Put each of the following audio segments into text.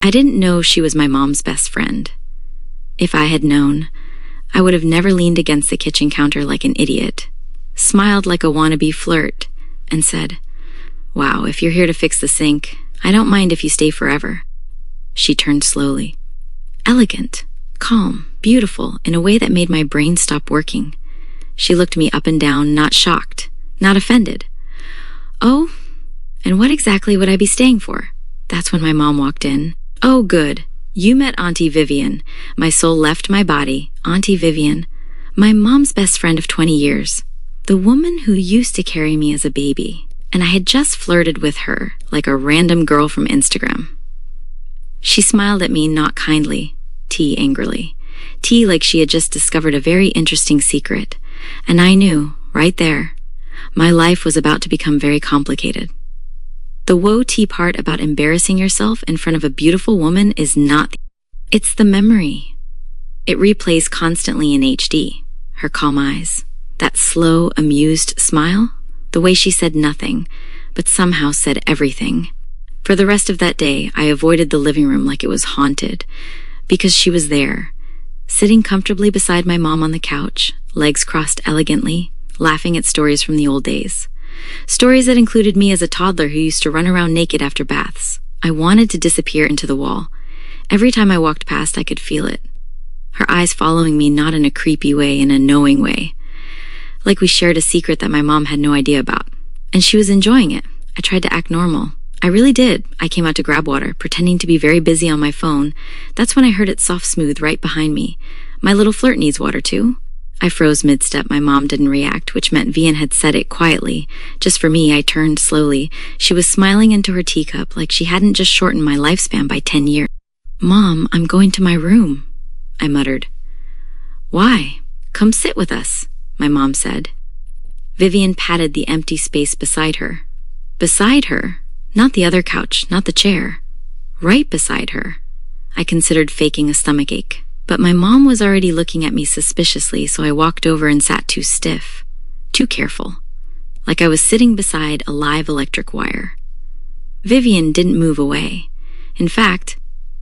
I didn't know she was my mom's best friend. If I had known, I would have never leaned against the kitchen counter like an idiot, smiled like a wannabe flirt, and said, "Wow, if you're here to fix the sink, I don't mind if you stay forever." She turned slowly. Elegant, calm, beautiful, in a way that made my brain stop working. She looked me up and down, not shocked, not offended. "Oh, and what exactly would I be staying for?" That's when my mom walked in. "Oh, good. You met Auntie Vivian." My soul left my body. Auntie Vivian, my mom's best friend of 20 years. The woman who used to carry me as a baby. And I had just flirted with her like a random girl from Instagram. She smiled at me, not kindly, T angrily. T like she had just discovered a very interesting secret. And I knew, right there, my life was about to become very complicated. The woe T part about embarrassing yourself in front of a beautiful woman is not it's the memory. It replays constantly in HD. Her calm eyes, that slow, amused smile, the way she said nothing, but somehow said everything. For the rest of that day, I avoided the living room like it was haunted, because she was there, sitting comfortably beside my mom on the couch, legs crossed elegantly, laughing at stories from the old days. Stories that included me as a toddler who used to run around naked after baths. I wanted to disappear into the wall. Every time I walked past, I could feel it. Her eyes following me, not in a creepy way, in a knowing way. Like we shared a secret that my mom had no idea about. And she was enjoying it. I tried to act normal. I really did. I came out to grab water, pretending to be very busy on my phone. That's when I heard it soft smooth right behind me. "My little flirt needs water too." I froze mid-step. My mom didn't react, which meant Vian had said it quietly. Just for me, I turned slowly. She was smiling into her teacup like she hadn't just shortened my lifespan by 10 years. "Mom, I'm going to my room," I muttered. "Why? Come sit with us," my mom said. Vivian patted the empty space beside her. Beside her? Not the other couch, not the chair. Right beside her. I considered faking a stomachache, but my mom was already looking at me suspiciously, so I walked over and sat too stiff, too careful, like I was sitting beside a live electric wire. Vivian didn't move away. In fact,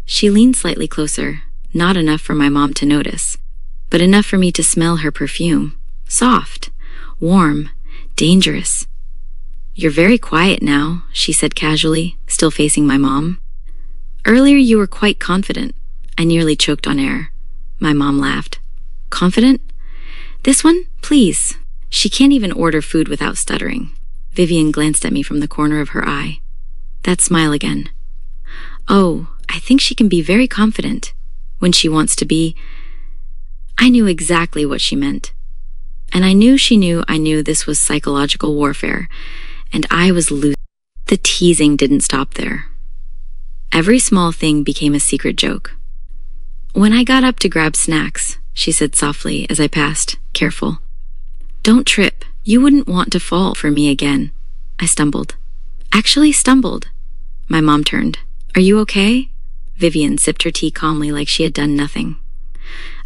she leaned slightly closer, not enough for my mom to notice, but enough for me to smell her perfume. Soft, warm, dangerous. "You're very quiet now," she said casually, still facing my mom. "Earlier you were quite confident." I nearly choked on air. My mom laughed. "Confident? This one, please." She can't even order food without stuttering. Vivian glanced at me from the corner of her eye. That smile again. "Oh, I think she can be very confident when she wants to be." I knew exactly what she meant. And I knew she knew I knew this was psychological warfare, and I was losing. The teasing didn't stop there. Every small thing became a secret joke. "When I got up to grab snacks," she said softly as I passed, careful. "Don't trip. You wouldn't want to fall for me again." I stumbled. Actually stumbled. My mom turned. "Are you okay?" Vivian sipped her tea calmly like she had done nothing.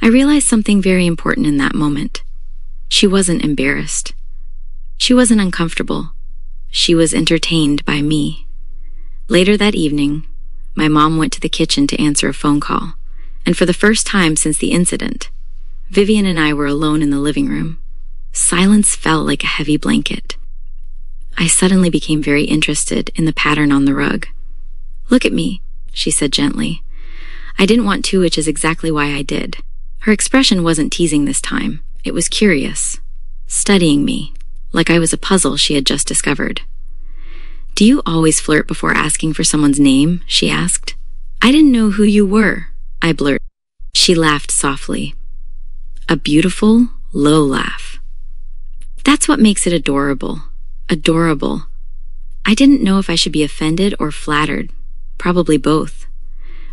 I realized something very important in that moment. She wasn't embarrassed. She wasn't uncomfortable. She was entertained by me. Later that evening, my mom went to the kitchen to answer a phone call, and for the first time since the incident, Vivian and I were alone in the living room. Silence felt like a heavy blanket. I suddenly became very interested in the pattern on the rug. "Look at me," she said gently. I didn't want to, which is exactly why I did. Her expression wasn't teasing this time. It was curious, studying me, like I was a puzzle she had just discovered. "Do you always flirt before asking for someone's name?" she asked. "I didn't know who you were," I blurted. She laughed softly. A beautiful, low laugh. That's what makes it adorable. Adorable. I didn't know if I should be offended or flattered. Probably both.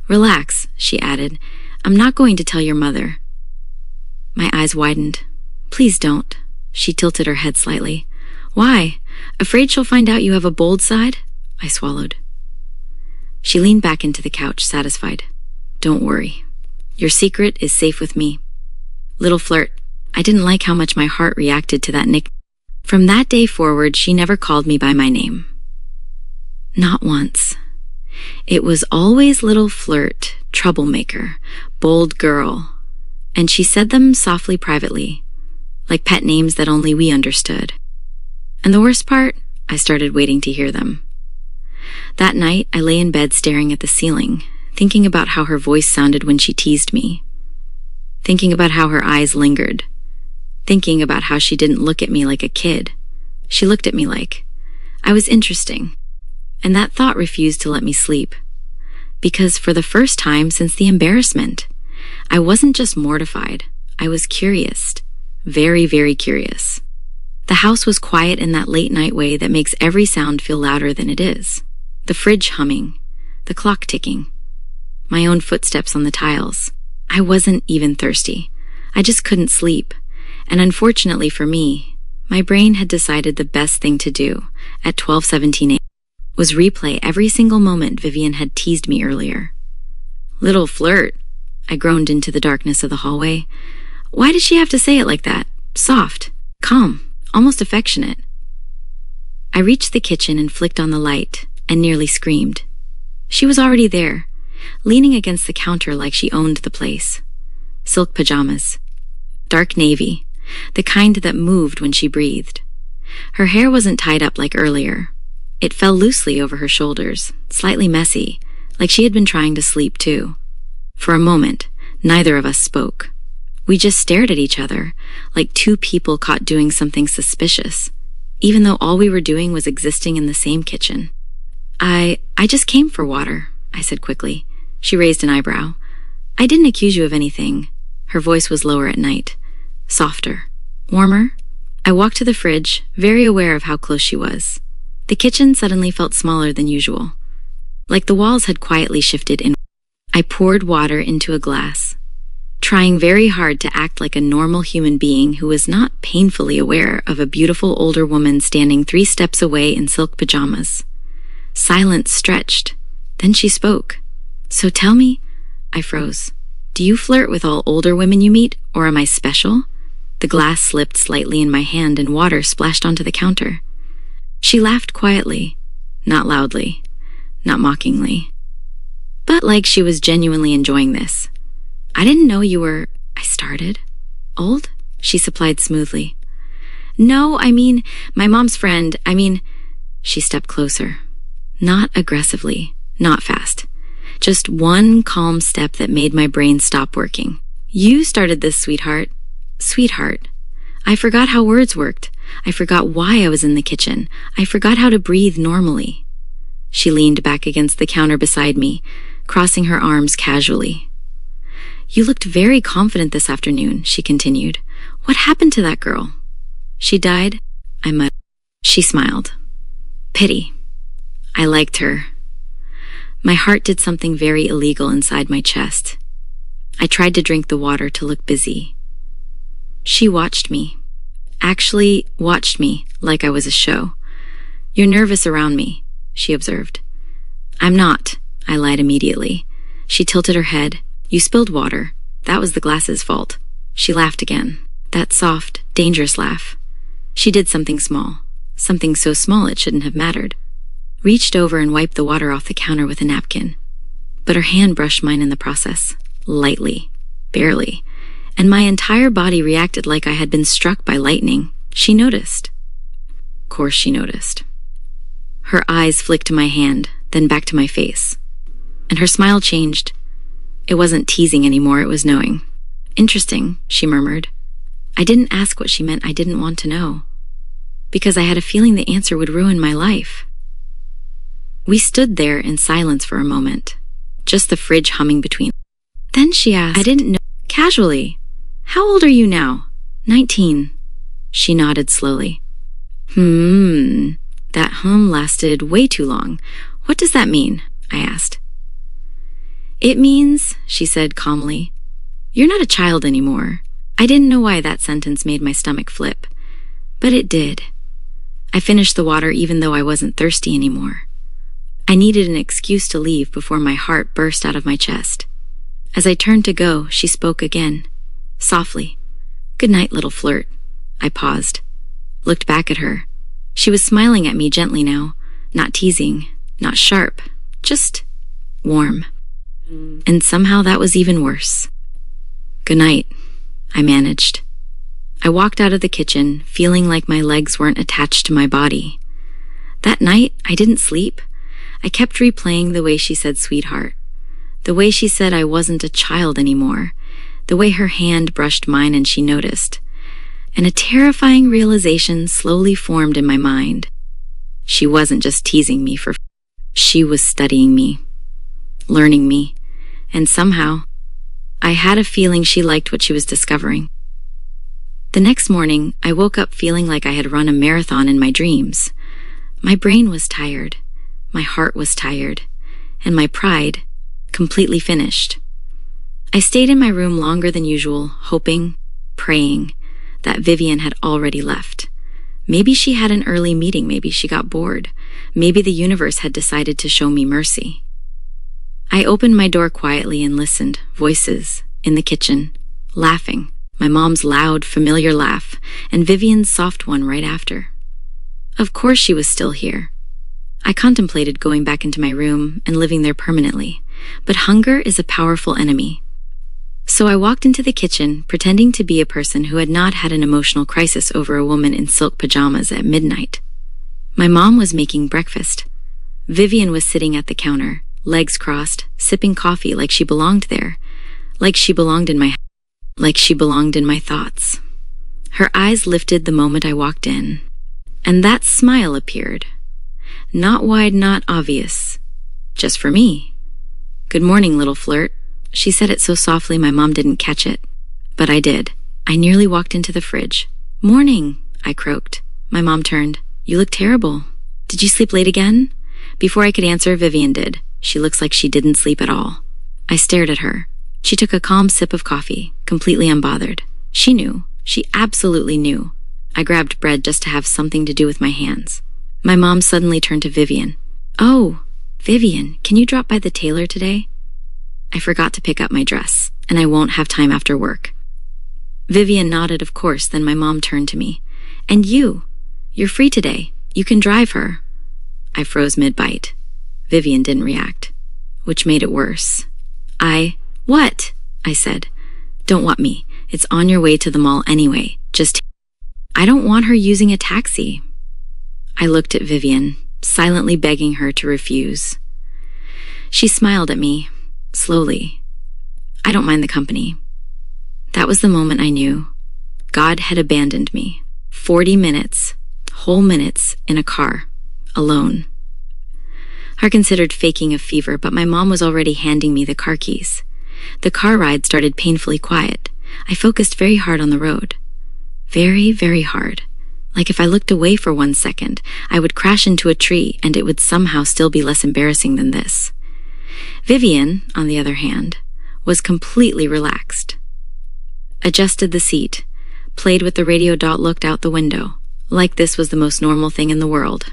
"Relax," she added. "I'm not going to tell your mother." My eyes widened. "Please don't." She tilted her head slightly. "Why? Afraid she'll find out you have a bold side?" I swallowed. She leaned back into the couch, satisfied. "Don't worry. Your secret is safe with me." Little flirt. I didn't like how much my heart reacted to that nickname. From that day forward, she never called me by my name. Not once. It was always little flirt, troublemaker, bold girl, and she said them softly privately, like pet names that only we understood. And the worst part, I started waiting to hear them. That night, I lay in bed staring at the ceiling, thinking about how her voice sounded when she teased me, thinking about how her eyes lingered, thinking about how she didn't look at me like a kid. She looked at me like I was interesting, and that thought refused to let me sleep. Because for the first time since the embarrassment, I wasn't just mortified, I was curious, very, very curious. The house was quiet in that late night way that makes every sound feel louder than it is. The fridge humming, the clock ticking, my own footsteps on the tiles. I wasn't even thirsty. I just couldn't sleep. And unfortunately for me, my brain had decided the best thing to do at 12:17 a.m. was replay every single moment Vivian had teased me earlier. Little flirt, I groaned into the darkness of the hallway. Why did she have to say it like that? Soft, calm, almost affectionate. I reached the kitchen and flicked on the light and nearly screamed. She was already there, leaning against the counter like she owned the place. Silk pajamas. Dark navy, the kind that moved when she breathed. Her hair wasn't tied up like earlier. It fell loosely over her shoulders, slightly messy, like she had been trying to sleep too. For a moment, neither of us spoke. We just stared at each other, like two people caught doing something suspicious, even though all we were doing was existing in the same kitchen. I just came for water, I said quickly. She raised an eyebrow. I didn't accuse you of anything. Her voice was lower at night, softer, warmer. I walked to the fridge, very aware of how close she was. The kitchen suddenly felt smaller than usual, like the walls had quietly shifted in. I poured water into a glass, trying very hard to act like a normal human being who was not painfully aware of a beautiful older woman standing 3 steps away in silk pajamas. Silence stretched. Then she spoke. So tell me, I froze. Do you flirt with all older women you meet, or am I special? The glass slipped slightly in my hand and water splashed onto the counter. She laughed quietly, not loudly, not mockingly, but like she was genuinely enjoying this. I didn't know you were, I started. Old? She supplied smoothly. No, I mean, my mom's friend, she stepped closer. Not aggressively, not fast. Just one calm step that made my brain stop working. You started this, sweetheart. Sweetheart. I forgot how words worked. I forgot why I was in the kitchen. I forgot how to breathe normally. She leaned back against the counter beside me, crossing her arms casually. You looked very confident this afternoon, she continued. What happened to that girl? She died? I muttered. She smiled. Pity. I liked her. My heart did something very illegal inside my chest. I tried to drink the water to look busy. She watched me. Actually watched me like I was a show. You're nervous around me, she observed. I'm not, I lied immediately. She tilted her head. You spilled water. That was the glass's fault. She laughed again. That soft, dangerous laugh. She did something small. Something so small it shouldn't have mattered. Reached over and wiped the water off the counter with a napkin. But her hand brushed mine in the process. Lightly. Barely. And my entire body reacted like I had been struck by lightning. She noticed. Of course she noticed. Her eyes flicked to my hand, then back to my face. And her smile changed. It wasn't teasing anymore, it was knowing. Interesting, she murmured. I didn't ask what she meant I didn't want to know, because I had a feeling the answer would ruin my life. We stood there in silence for a moment, just the fridge humming between. Then she asked, I didn't know, casually, how old are you now? 19. She nodded slowly. That hum lasted way too long. What does that mean? I asked. It means, she said calmly, you're not a child anymore. I didn't know why that sentence made my stomach flip, but it did. I finished the water even though I wasn't thirsty anymore. I needed an excuse to leave before my heart burst out of my chest. As I turned to go, she spoke again, softly. Good night, little flirt. I paused, looked back at her. She was smiling at me gently now, not teasing, not sharp, just warm. And somehow that was even worse. "Good night," I managed. I walked out of the kitchen, feeling like my legs weren't attached to my body. That night, I didn't sleep. I kept replaying the way she said sweetheart, the way she said I wasn't a child anymore, the way her hand brushed mine and she noticed. And a terrifying realization slowly formed in my mind. She wasn't just teasing me for she was studying me, learning me, and somehow, I had a feeling she liked what she was discovering. The next morning, I woke up feeling like I had run a marathon in my dreams. My brain was tired, my heart was tired, and my pride completely finished. I stayed in my room longer than usual, hoping, praying, that Vivian had already left. Maybe she had an early meeting, maybe she got bored. Maybe the universe had decided to show me mercy. I opened my door quietly and listened, voices, in the kitchen, laughing, my mom's loud, familiar laugh, and Vivian's soft one right after. Of course she was still here. I contemplated going back into my room and living there permanently, but hunger is a powerful enemy. So I walked into the kitchen, pretending to be a person who had not had an emotional crisis over a woman in silk pajamas at midnight. My mom was making breakfast. Vivian was sitting at the counter, legs crossed, sipping coffee like she belonged there, like she belonged in my thoughts. Her eyes lifted the moment I walked in, and that smile appeared. Not wide, not obvious, just for me. "Good morning, little flirt." She said it so softly my mom didn't catch it, but I did. I nearly walked into the fridge. "Morning," I croaked. My mom turned. "You look terrible. Did you sleep late again?" Before I could answer, Vivian did. She looks like she didn't sleep at all. I stared at her. She took a calm sip of coffee, completely unbothered. She knew. She absolutely knew. I grabbed bread just to have something to do with my hands. My mom suddenly turned to Vivian. "Oh, Vivian, can you drop by the tailor today? I forgot to pick up my dress, and I won't have time after work." Vivian nodded, of course, then my mom turned to me. "And you're free today. You can drive her." I froze mid-bite. Vivian didn't react, which made it worse. What? I said. "Don't want me. It's on your way to the mall anyway. I don't want her using a taxi." I looked at Vivian, silently begging her to refuse. She smiled at me, slowly. "I don't mind the company." That was the moment I knew. God had abandoned me. 40 minutes, whole minutes, in a car, alone. I considered faking a fever, but my mom was already handing me the car keys. The car ride started painfully quiet. I focused very hard on the road. Very, very hard. Like if I looked away for 1 second, I would crash into a tree and it would somehow still be less embarrassing than this. Vivian, on the other hand, was completely relaxed. Adjusted the seat, played with the radio, looked out the window, like this was the most normal thing in the world.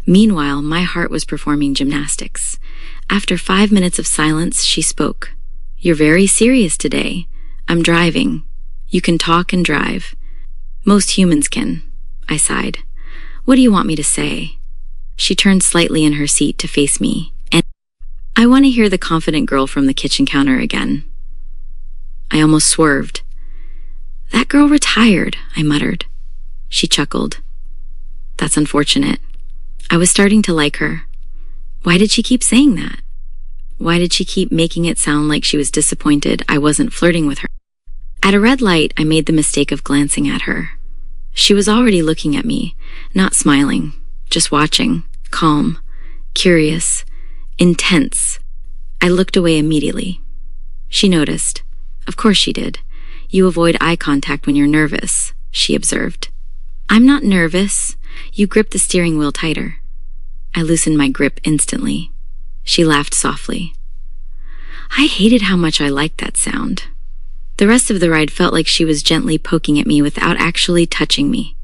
Meanwhile, my heart was performing gymnastics. After 5 minutes of silence, she spoke. "You're very serious today. I'm driving. You can talk and drive. Most humans can." I sighed. "What do you want me to say?" She turned slightly in her seat to face me, and I want to hear the confident girl from the kitchen counter again. I almost swerved. "That girl retired," I muttered. She chuckled. "That's unfortunate. I was starting to like her. Why did she keep saying that? Why did she keep making it sound like she was disappointed I wasn't flirting with her?" At a red light, I made the mistake of glancing at her. She was already looking at me, not smiling, just watching, calm, curious, intense. I looked away immediately. She noticed. Of course she did. "You avoid eye contact when you're nervous," she observed. "I'm not nervous. You grip the steering wheel tighter." I loosened my grip instantly. She laughed softly. I hated how much I liked that sound. The rest of the ride felt like she was gently poking at me without actually touching me.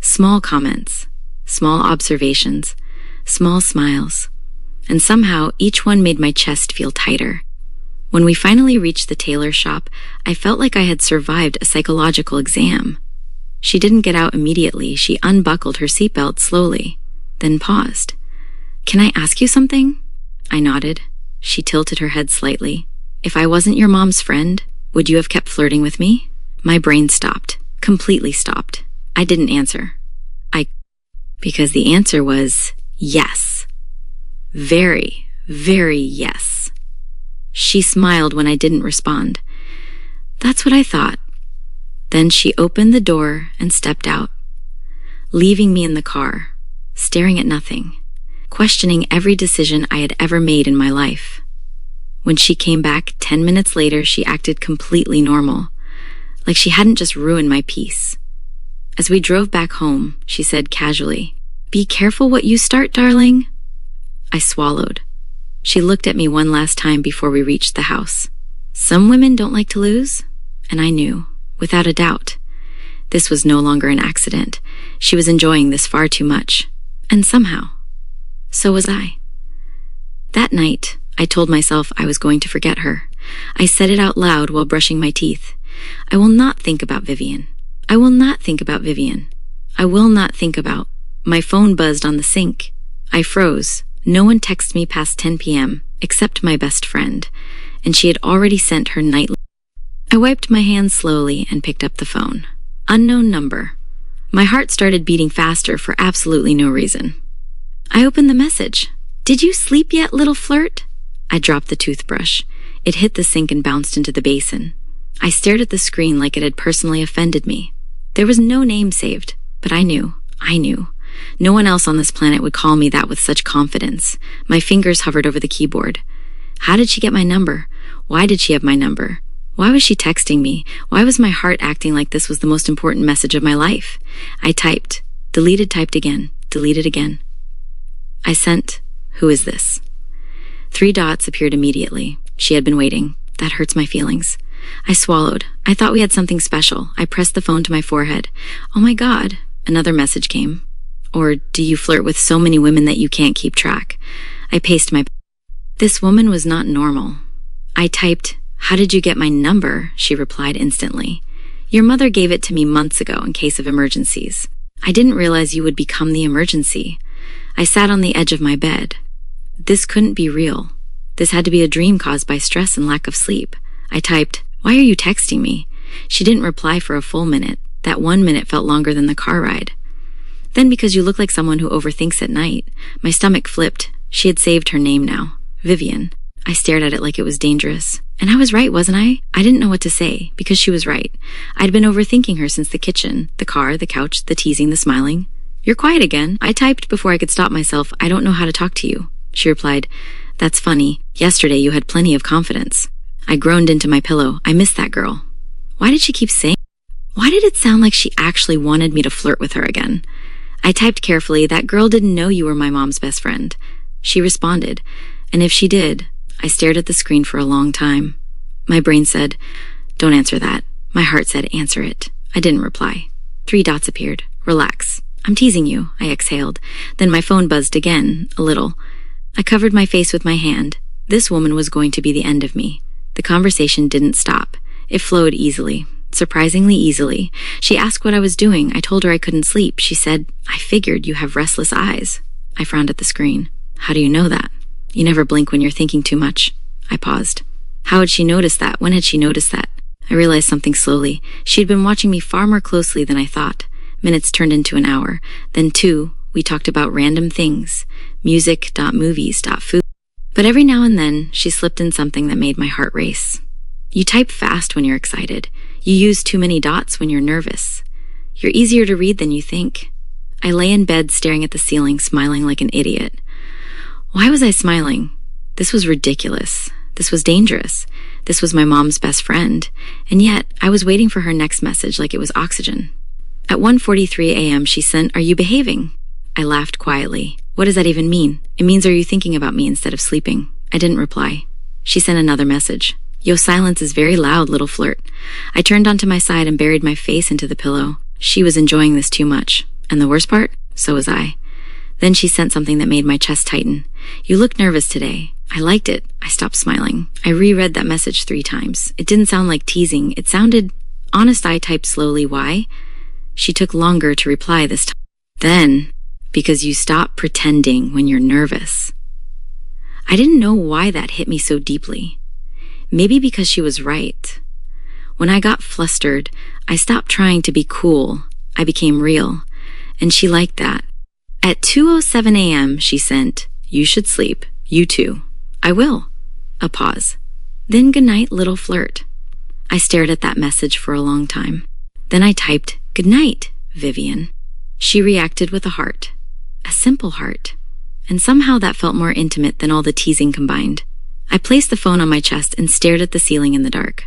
Small comments, small observations, small smiles, and somehow each one made my chest feel tighter. When we finally reached the tailor shop, I felt like I had survived a psychological exam. She didn't get out immediately. She unbuckled her seatbelt slowly, then paused. "Can I ask you something?" I nodded. She tilted her head slightly. If I wasn't your mom's friend, would you have kept flirting with me? My brain stopped. Completely stopped. I didn't answer. Because the answer was yes. Very, very yes. She smiled when I didn't respond. That's what I thought. Then she opened the door and stepped out, leaving me in the car, staring at nothing, questioning every decision I had ever made in my life. When she came back 10 minutes later, she acted completely normal, like she hadn't just ruined my peace. As we drove back home, she said casually, "Be careful what you start, darling." I swallowed. She looked at me one last time before we reached the house. Some women don't like to lose, and I knew, without a doubt. This was no longer an accident. She was enjoying this far too much. And somehow, so was I. That night, I told myself I was going to forget her. I said it out loud while brushing my teeth. I will not think about Vivian. I will not think about Vivian. I will not think about. My phone buzzed on the sink. I froze. No one texted me past 10 p.m., except my best friend, and she had already sent her nightly. I wiped my hands slowly and picked up the phone. Unknown number. My heart started beating faster for absolutely no reason. I opened the message. "Did you sleep yet, little flirt?" I dropped the toothbrush. It hit the sink and bounced into the basin. I stared at the screen like it had personally offended me. There was no name saved, but I knew. No one else on this planet would call me that with such confidence. My fingers hovered over the keyboard. How did she get my number? Why did she have my number? Why was she texting me? Why was my heart acting like this was the most important message of my life? I typed, typed again, deleted again. I sent, "Who is this?" 3 dots appeared immediately. She had been waiting. That hurts my feelings. I swallowed. I thought we had something special. I pressed the phone to my forehead. Oh my God. Another message came. Or do you flirt with so many women that you can't keep track? I paced my... This woman was not normal. I typed, "How did you get my number?" She replied instantly. "Your mother gave it to me months ago in case of emergencies. I didn't realize you would become the emergency." I sat on the edge of my bed. This couldn't be real. This had to be a dream caused by stress and lack of sleep. I typed, "Why are you texting me?" She didn't reply for a full minute. That 1 minute felt longer than the car ride. Then because you look like someone who overthinks at night, my stomach flipped. She had saved her name now. Vivian. I stared at it like it was dangerous. And I was right, wasn't I? I didn't know what to say, because she was right. I'd been overthinking her since the kitchen, the car, the couch, the teasing, the smiling. "You're quiet again." I typed before I could stop myself, "I don't know how to talk to you." She replied, "That's funny. Yesterday you had plenty of confidence." I groaned into my pillow. I missed that girl. Why did she keep saying? Why did it sound like she actually wanted me to flirt with her again? I typed carefully, "That girl didn't know you were my mom's best friend." She responded, and if she did, I stared at the screen for a long time. My brain said, "Don't answer that." My heart said, "Answer it." I didn't reply. 3 dots appeared. "Relax. I'm teasing you," I exhaled. Then my phone buzzed again, a little. I covered my face with my hand. This woman was going to be the end of me. The conversation didn't stop. It flowed easily. Surprisingly easily. She asked what I was doing. I told her I couldn't sleep. She said, "I figured you have restless eyes." I frowned at the screen. "How do you know that?" "You never blink when you're thinking too much." I paused. How had she noticed that? When had she noticed that? I realized something slowly. She'd been watching me far more closely than I thought. Minutes turned into an hour. Then 2. We talked about random things. Music, movies, food. But every now and then, she slipped in something that made my heart race. You type fast when you're excited. You use too many dots when you're nervous. You're easier to read than you think. I lay in bed staring at the ceiling, smiling like an idiot. Why was I smiling? This was ridiculous. This was dangerous. This was my mom's best friend. And yet, I was waiting for her next message like it was oxygen. At 1:43 a.m., she sent, "Are you behaving?" I laughed quietly. What does that even mean? It means, are you thinking about me instead of sleeping? I didn't reply. She sent another message. "Yo, silence is very loud, little flirt." I turned onto my side and buried my face into the pillow. She was enjoying this too much. And the worst part? So was I. Then she sent something that made my chest tighten. "You look nervous today." I liked it. I stopped smiling. I reread that message 3 times. It didn't sound like teasing. It sounded honest. I typed slowly. Why? She took longer to reply this time. Then, because you stop pretending when you're nervous. I didn't know why that hit me so deeply. Maybe because she was right. When I got flustered, I stopped trying to be cool. I became real. And she liked that. At 2:07 a.m., she sent, "You should sleep. You too." "I will." A pause. Then "Goodnight, little flirt." I stared at that message for a long time. Then I typed, "Goodnight, Vivian." She reacted with a heart. A simple heart. And somehow that felt more intimate than all the teasing combined. I placed the phone on my chest and stared at the ceiling in the dark.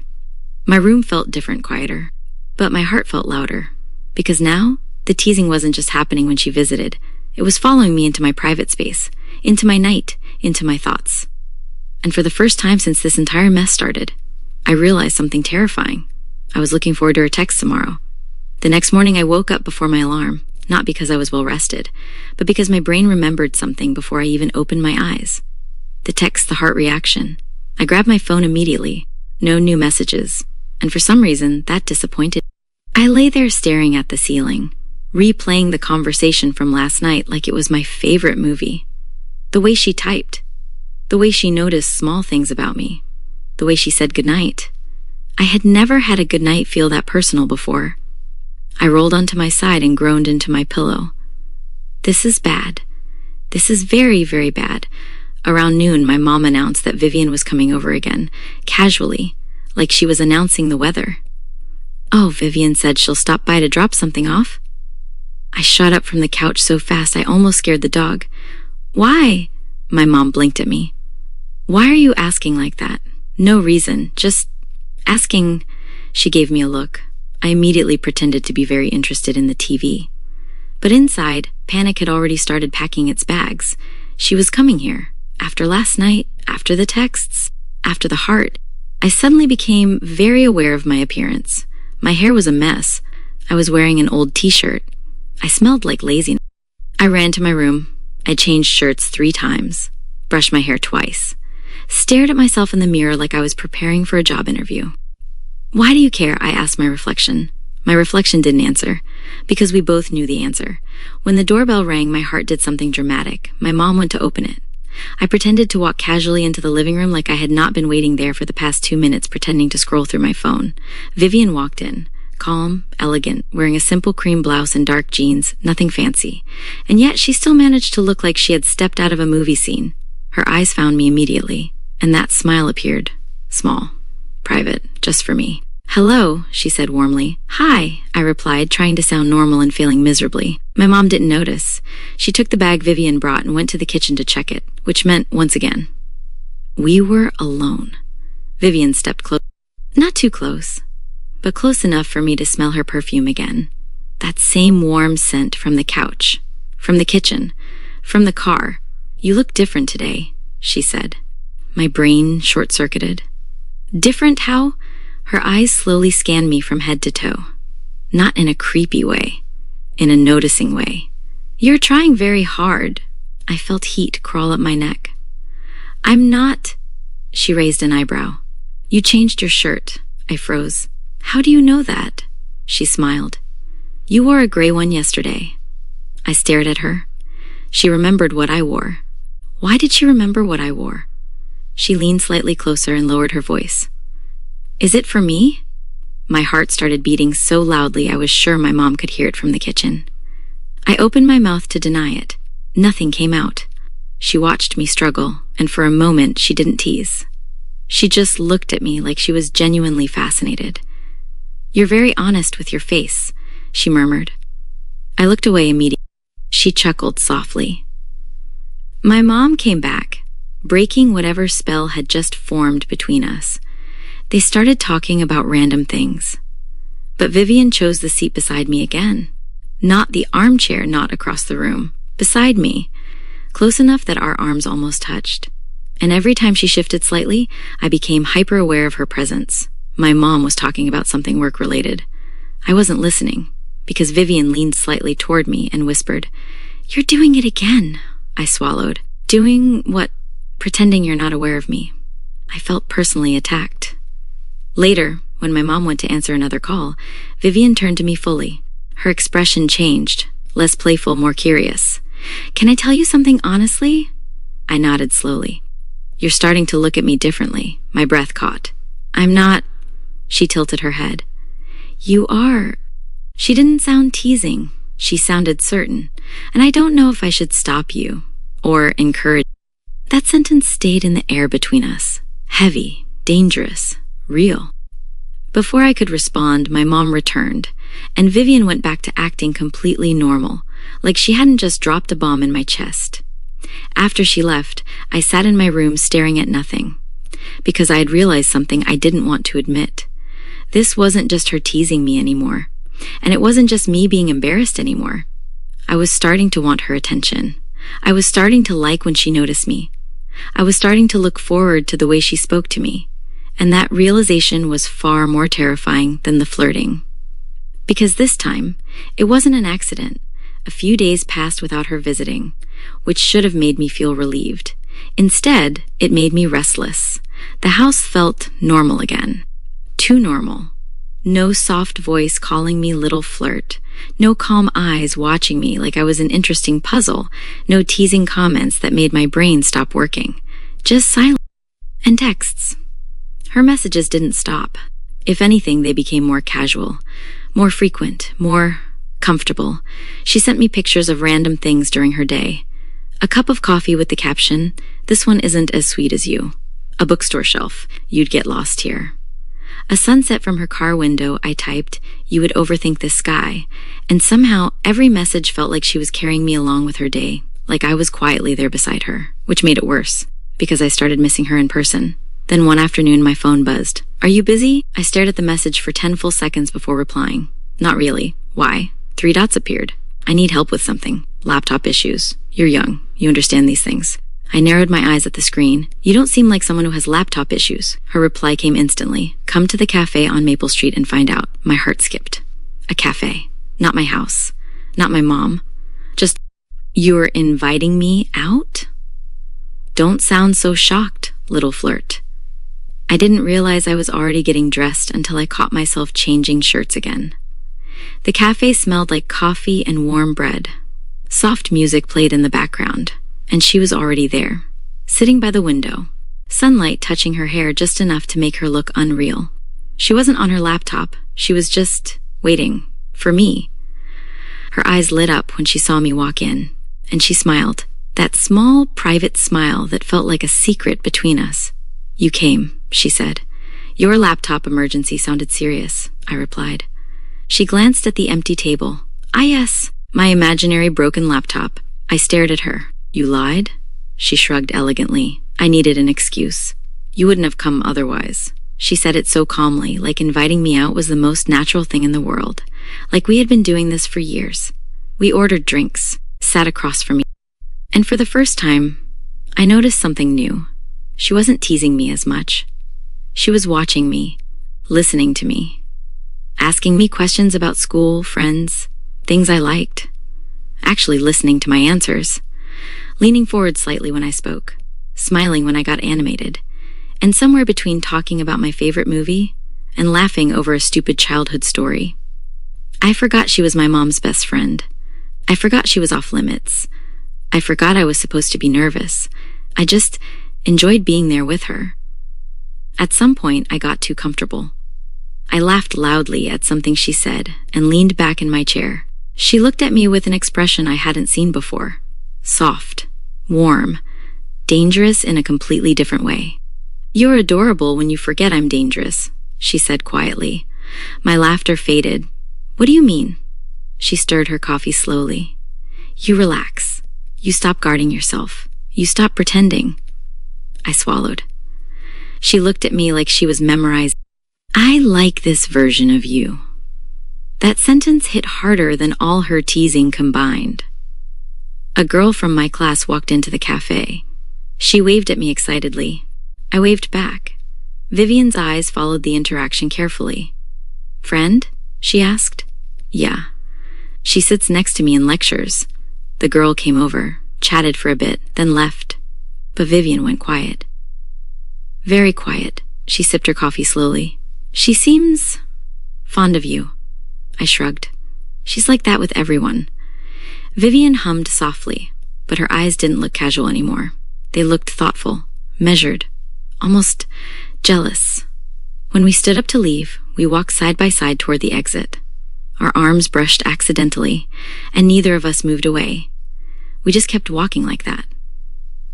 My room felt different, quieter. But my heart felt louder. Because now, the teasing wasn't just happening when she visited. It was following me into my private space, into my night, into my thoughts. And for the first time since this entire mess started, I realized something terrifying. I was looking forward to her text tomorrow. The next morning I woke up before my alarm, not because I was well rested, but because my brain remembered something before I even opened my eyes. The text, the heart reaction. I grabbed my phone immediately. No new messages. And for some reason, that disappointed me. I lay there staring at the ceiling, replaying the conversation from last night like it was my favorite movie. The way she typed. The way she noticed small things about me. The way she said goodnight. I had never had a goodnight feel that personal before. I rolled onto my side and groaned into my pillow. This is bad. This is very, very bad. Around noon, my mom announced that Vivian was coming over again, casually, like she was announcing the weather. "Oh, Vivian said she'll stop by to drop something off." I shot up from the couch so fast I almost scared the dog. "Why?" My mom blinked at me. "Why are you asking like that? No reason, just asking." She gave me a look. I immediately pretended to be very interested in the TV. But inside, panic had already started packing its bags. She was coming here. After last night, after the texts, after the heart, I suddenly became very aware of my appearance. My hair was a mess. I was wearing an old t-shirt. I smelled like laziness. I ran to my room. I changed shirts 3 times, brushed my hair twice, stared at myself in the mirror like I was preparing for a job interview. "Why do you care?" I asked my reflection. My reflection didn't answer, because we both knew the answer. When the doorbell rang, my heart did something dramatic. My mom went to open it. I pretended to walk casually into the living room like I had not been waiting there for the past 2 minutes pretending to scroll through my phone. Vivian walked in, calm, elegant, wearing a simple cream blouse and dark jeans, nothing fancy. And yet she still managed to look like she had stepped out of a movie scene. Her eyes found me immediately, and that smile appeared. Small, private, just for me. "Hello," she said warmly. "Hi," I replied, trying to sound normal and failing miserably. My mom didn't notice. She took the bag Vivian brought and went to the kitchen to check it, which meant, once again, we were alone. Vivian stepped close. Not too close, but close enough for me to smell her perfume again. That same warm scent from the couch, from the kitchen, from the car. "You look different today," she said. My brain short-circuited. "Different how?" Her eyes slowly scanned me from head to toe. Not in a creepy way, in a noticing way. "You're trying very hard." I felt heat crawl up my neck. "I'm not." She raised an eyebrow. "You changed your shirt." I froze. "How do you know that?" She smiled. "You wore a gray one yesterday." I stared at her. She remembered what I wore. Why did she remember what I wore? She leaned slightly closer and lowered her voice. "Is it for me?" My heart started beating so loudly I was sure my mom could hear it from the kitchen. I opened my mouth to deny it. Nothing came out. She watched me struggle, and for a moment she didn't tease. She just looked at me like she was genuinely fascinated. "You're very honest with your face," she murmured. I looked away immediately. She chuckled softly. My mom came back, breaking whatever spell had just formed between us. They started talking about random things. But Vivian chose the seat beside me again. Not the armchair not across the room. Beside me. Close enough that our arms almost touched. And every time she shifted slightly, I became hyper-aware of her presence. My mom was talking about something work-related. I wasn't listening, because Vivian leaned slightly toward me and whispered, "You're doing it again." I swallowed. "Doing what?" "Pretending you're not aware of me." I felt personally attacked. Later, when my mom went to answer another call, Vivian turned to me fully. Her expression changed, less playful, more curious. "Can I tell you something honestly?" I nodded slowly. You're starting to look at me differently. My breath caught. I'm not. She tilted her head. You are. She didn't sound teasing. She sounded certain. And I don't know if I should stop you or encourage. That sentence stayed in the air between us. Heavy, dangerous, real. Before I could respond, my mom returned, and Vivian went back to acting completely normal, like she hadn't just dropped a bomb in my chest. After she left, I sat in my room staring at nothing, because I had realized something I didn't want to admit. This wasn't just her teasing me anymore, and it wasn't just me being embarrassed anymore. I was starting to want her attention. I was starting to like when she noticed me. I was starting to look forward to the way she spoke to me, and that realization was far more terrifying than the flirting. Because this time, it wasn't an accident. A few days passed without her visiting, which should have made me feel relieved. Instead, it made me restless. The house felt normal again. Too normal. No soft voice calling me little flirt. No calm eyes watching me like I was an interesting puzzle. No teasing comments that made my brain stop working. Just silence and texts. Her messages didn't stop. If anything, they became more casual, more frequent, more comfortable. She sent me pictures of random things during her day. A cup of coffee with the caption, "This one isn't as sweet as you." A bookstore shelf, "You'd get lost here." A sunset from her car window, I typed, "You would overthink this sky." And somehow, every message felt like she was carrying me along with her day, like I was quietly there beside her, which made it worse, because I started missing her in person. Then one afternoon, my phone buzzed. "Are you busy?" I stared at the message for 10 full seconds before replying. "Not really." "Why?" 3 dots appeared. "I need help with something. Laptop issues. You're young. You understand these things." I narrowed my eyes at the screen. "You don't seem like someone who has laptop issues." Her reply came instantly. "Come to the cafe on Maple Street and find out." My heart skipped. A cafe. Not my house. Not my mom. Just, "You're inviting me out?" "Don't sound so shocked, little flirt." I didn't realize I was already getting dressed until I caught myself changing shirts again. The cafe smelled like coffee and warm bread. Soft music played in the background, and she was already there, sitting by the window, sunlight touching her hair just enough to make her look unreal. She wasn't on her laptop. She was just waiting for me. Her eyes lit up when she saw me walk in, and she smiled, that small, private smile that felt like a secret between us. "You came," she said. "Your laptop emergency sounded serious," I replied. She glanced at the empty table. "Ah, yes, my imaginary broken laptop." I stared at her. "You lied?" She shrugged elegantly. I needed an excuse. "You wouldn't have come otherwise." She said it so calmly, like inviting me out was the most natural thing in the world, like we had been doing this for years. We ordered drinks, sat across from me, and for the first time, I noticed something new. She wasn't teasing me as much. She was watching me, listening to me, asking me questions about school, friends, things I liked, actually listening to my answers, leaning forward slightly when I spoke, smiling when I got animated, and somewhere between talking about my favorite movie and laughing over a stupid childhood story. I forgot she was my mom's best friend. I forgot she was off limits. I forgot I was supposed to be nervous. I just enjoyed being there with her. At some point, I got too comfortable. I laughed loudly at something she said and leaned back in my chair. She looked at me with an expression I hadn't seen before. Soft, warm, dangerous in a completely different way. "You're adorable when you forget I'm dangerous," she said quietly. My laughter faded. "What do you mean?" She stirred her coffee slowly. "You relax. You stop guarding yourself. You stop pretending." I swallowed. She looked at me like she was memorized. "I like this version of you." That sentence hit harder than all her teasing combined. A girl from my class walked into the cafe. She waved at me excitedly. I waved back. Vivian's eyes followed the interaction carefully. "Friend?" she asked. "Yeah. She sits next to me in lectures." The girl came over, chatted for a bit, then left. But Vivian went quiet. Very quiet. She sipped her coffee slowly. "She seems fond of you." I shrugged. "She's like that with everyone." Vivian hummed softly, but her eyes didn't look casual anymore. They looked thoughtful, measured, almost jealous. When we stood up to leave, we walked side by side toward the exit. Our arms brushed accidentally, and neither of us moved away. We just kept walking like that.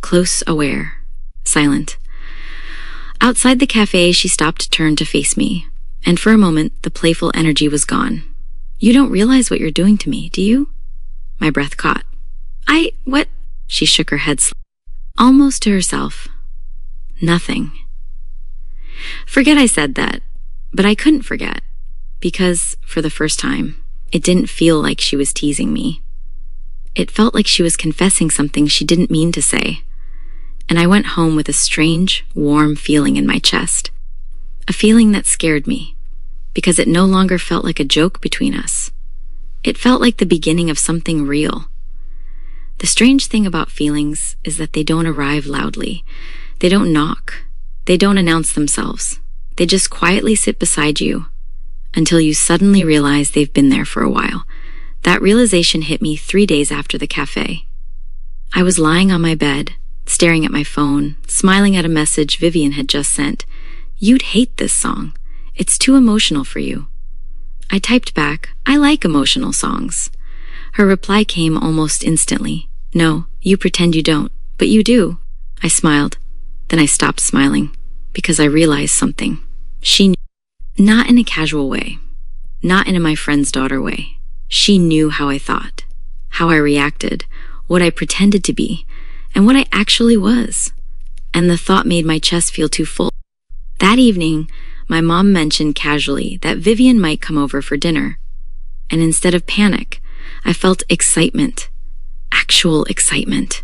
Close, aware, silent. Outside the cafe, she stopped, turned to face me, and for a moment, the playful energy was gone. "You don't realize what you're doing to me, do you?" My breath caught. What? She shook her head almost to herself. Nothing. Forget I said that, but I couldn't forget, because, for the first time, it didn't feel like she was teasing me. It felt like she was confessing something she didn't mean to say, and I went home with a strange, warm feeling in my chest. A feeling that scared me, because it no longer felt like a joke between us. It felt like the beginning of something real. The strange thing about feelings is that they don't arrive loudly. They don't knock. They don't announce themselves. They just quietly sit beside you until you suddenly realize they've been there for a while. That realization hit me 3 days after the cafe. I was lying on my bed, staring at my phone, smiling at a message Vivian had just sent. "You'd hate this song. It's too emotional for you." I typed back, "I like emotional songs." Her reply came almost instantly. "No, you pretend you don't, but you do." I smiled. Then I stopped smiling, because I realized something. She knew. Not in a casual way. Not in a my friend's daughter way. She knew how I thought, how I reacted, what I pretended to be, and what I actually was. And the thought made my chest feel too full. That evening, my mom mentioned casually that Vivian might come over for dinner. And instead of panic, I felt excitement. Actual excitement.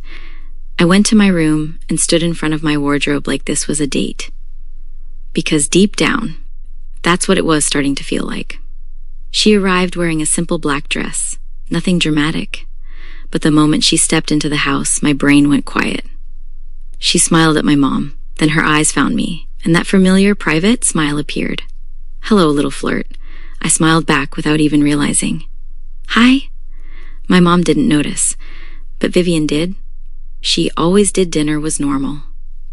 I went to my room and stood in front of my wardrobe like this was a date. Because deep down, that's what it was starting to feel like. She arrived wearing a simple black dress, nothing dramatic. But the moment she stepped into the house, my brain went quiet. She smiled at my mom, then her eyes found me, and that familiar private smile appeared. "Hello, little flirt." I smiled back without even realizing. "Hi." My mom didn't notice, but Vivian did. She always did. Dinner was normal.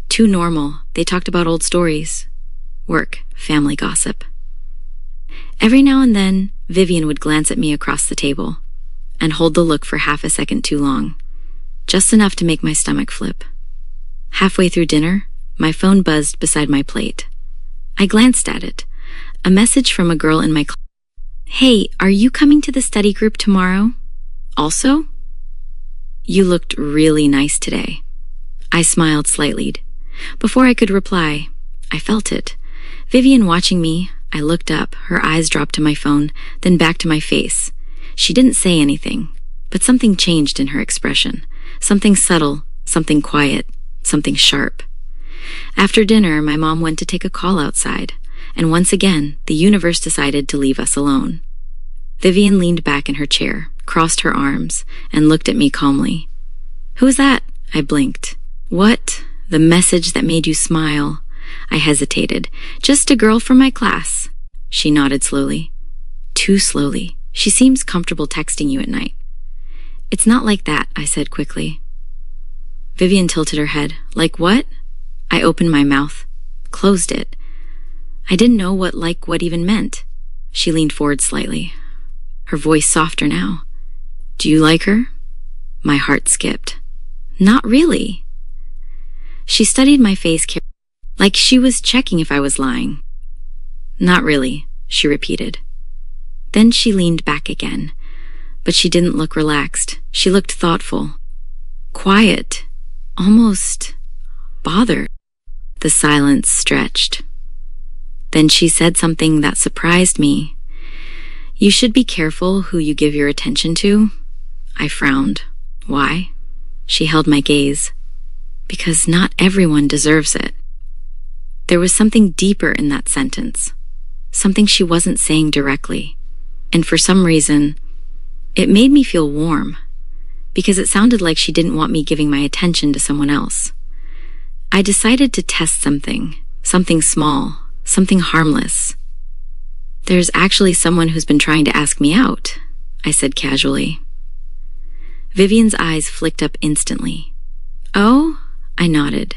Too normal. They talked about old stories. Work, family gossip. Every now and then, Vivian would glance at me across the table and hold the look for half a second too long, just enough to make my stomach flip. Halfway through dinner, my phone buzzed beside my plate. I glanced at it. A message from a girl in my class. "Hey, are you coming to the study group tomorrow? Also? You looked really nice today." I smiled slightly. Before I could reply, I felt it. Vivian watching me, I looked up, her eyes dropped to my phone, then back to my face. She didn't say anything, but something changed in her expression. Something subtle, something quiet, something sharp. After dinner, my mom went to take a call outside, and once again, the universe decided to leave us alone. Vivian leaned back in her chair, crossed her arms, and looked at me calmly. "Who's that?" I blinked. "What? The message that made you smile?" I hesitated. "Just a girl from my class." She nodded slowly. Too slowly. "She seems comfortable texting you at night." "It's not like that," I said quickly. Vivian tilted her head. "Like what?" I opened my mouth, closed it. I didn't know what "like what" even meant. She leaned forward slightly, her voice softer now. "Do you like her?" My heart skipped. "Not really." She studied my face carefully, like she was checking if I was lying. "Not really," she repeated. Then she leaned back again, but she didn't look relaxed. She looked thoughtful, quiet, almost bothered. The silence stretched. Then she said something that surprised me. "You should be careful who you give your attention to." I frowned. "Why?" She held my gaze. "Because not everyone deserves it." There was something deeper in that sentence, something she wasn't saying directly, and for some reason, it made me feel warm, because it sounded like she didn't want me giving my attention to someone else. I decided to test something small, something harmless. "There's actually someone who's been trying to ask me out," I said casually. Vivian's eyes flicked up instantly. "Oh?" I nodded.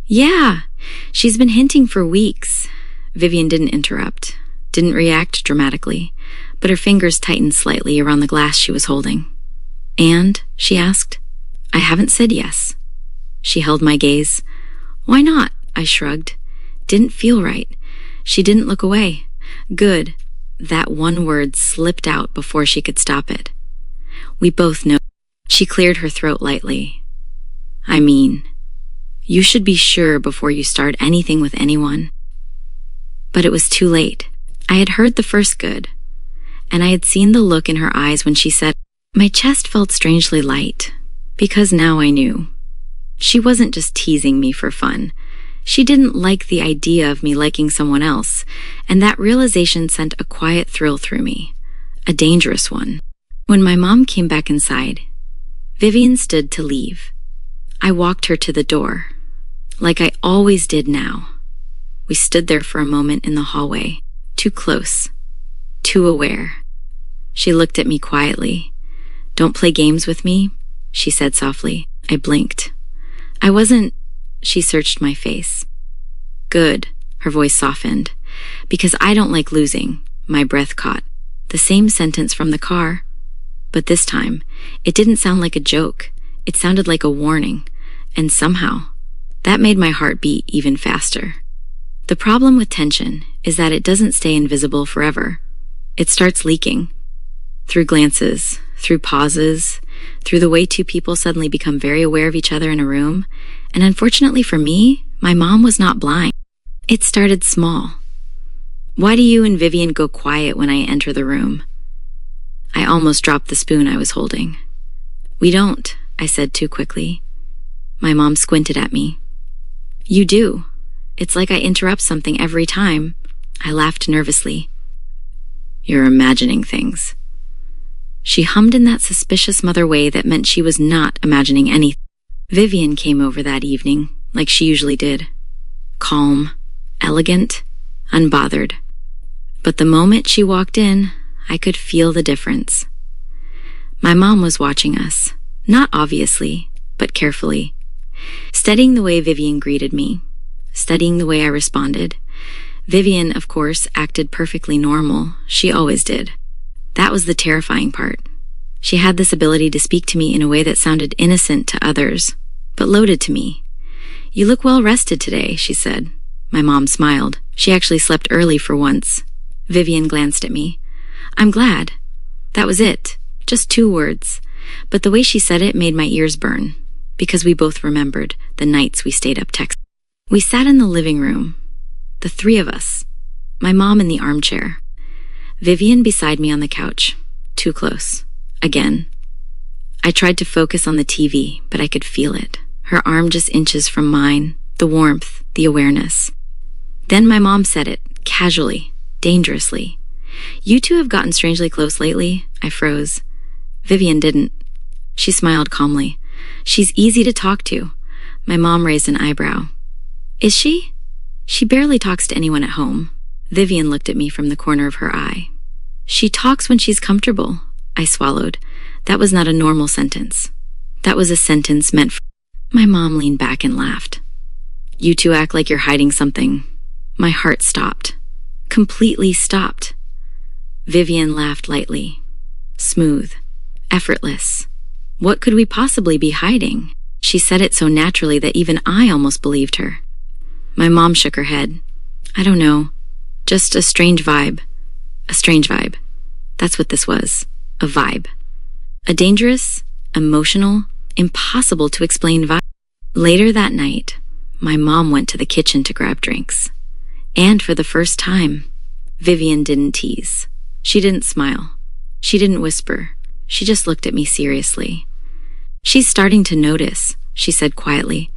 Yeah, she's been hinting for weeks. Vivian didn't interrupt, didn't react dramatically, but her fingers tightened slightly around the glass she was holding. And, she asked, I haven't said yes. She held my gaze. Why not? I shrugged. Didn't feel right. She didn't look away. Good. That one word slipped out before she could stop it. We both know. She cleared her throat lightly. I mean, you should be sure before you start anything with anyone. But it was too late. I had heard the first good, and I had seen the look in her eyes when she said, my chest felt strangely light, because now I knew. She wasn't just teasing me for fun. She didn't like the idea of me liking someone else, and that realization sent a quiet thrill through me, a dangerous one. When my mom came back inside, Vivian stood to leave. I walked her to the door, like I always did now. We stood there for a moment in the hallway, too close, too aware. She looked at me quietly. Don't play games with me, she said softly. I blinked. I wasn't. She searched my face. Good, her voice softened. Because I don't like losing, my breath caught. The same sentence from the car. But this time, it didn't sound like a joke. It sounded like a warning. And somehow, that made my heart beat even faster. The problem with tension is that it doesn't stay invisible forever. It starts leaking. Through glances, through pauses, through the way two people suddenly become very aware of each other in a room. And unfortunately for me, my mom was not blind. It started small. Why do you and Vivian go quiet when I enter the room? I almost dropped the spoon I was holding. We don't, I said too quickly. My mom squinted at me. You do. It's like I interrupt something every time. I laughed nervously. You're imagining things. She hummed in that suspicious mother way that meant she was not imagining anything. Vivian came over that evening, like she usually did. Calm, elegant, unbothered. But the moment she walked in, I could feel the difference. My mom was watching us, not obviously, but carefully. Studying the way Vivian greeted me, studying the way I responded. Vivian, of course, acted perfectly normal. She always did. That was the terrifying part. She had this ability to speak to me in a way that sounded innocent to others, but loaded to me. You look well rested today, she said. My mom smiled. She actually slept early for once. Vivian glanced at me. I'm glad. That was it. Just 2 words. But the way she said it made my ears burn, because we both remembered the nights we stayed up texting. We sat in the living room, the 3 of us, my mom in the armchair, Vivian beside me on the couch, too close, again. I tried to focus on the TV, but I could feel it, her arm just inches from mine, the warmth, the awareness. Then my mom said it, casually, dangerously. You two have gotten strangely close lately. I froze. Vivian didn't. She smiled calmly. She's easy to talk to. My mom raised an eyebrow. Is she? She barely talks to anyone at home. Vivian looked at me from the corner of her eye. She talks when she's comfortable. I swallowed. That was not a normal sentence. That was a sentence meant for... My mom leaned back and laughed. You two act like you're hiding something. My heart stopped. Completely stopped. Vivian laughed lightly. Smooth. Effortless. What could we possibly be hiding? She said it so naturally that even I almost believed her. My mom shook her head. I don't know. Just a strange vibe. A strange vibe. That's what this was. A vibe. A dangerous, emotional, impossible to explain vibe. Later that night, my mom went to the kitchen to grab drinks. And for the first time, Vivian didn't tease. She didn't smile. She didn't whisper. She just looked at me seriously. She's starting to notice, she said quietly.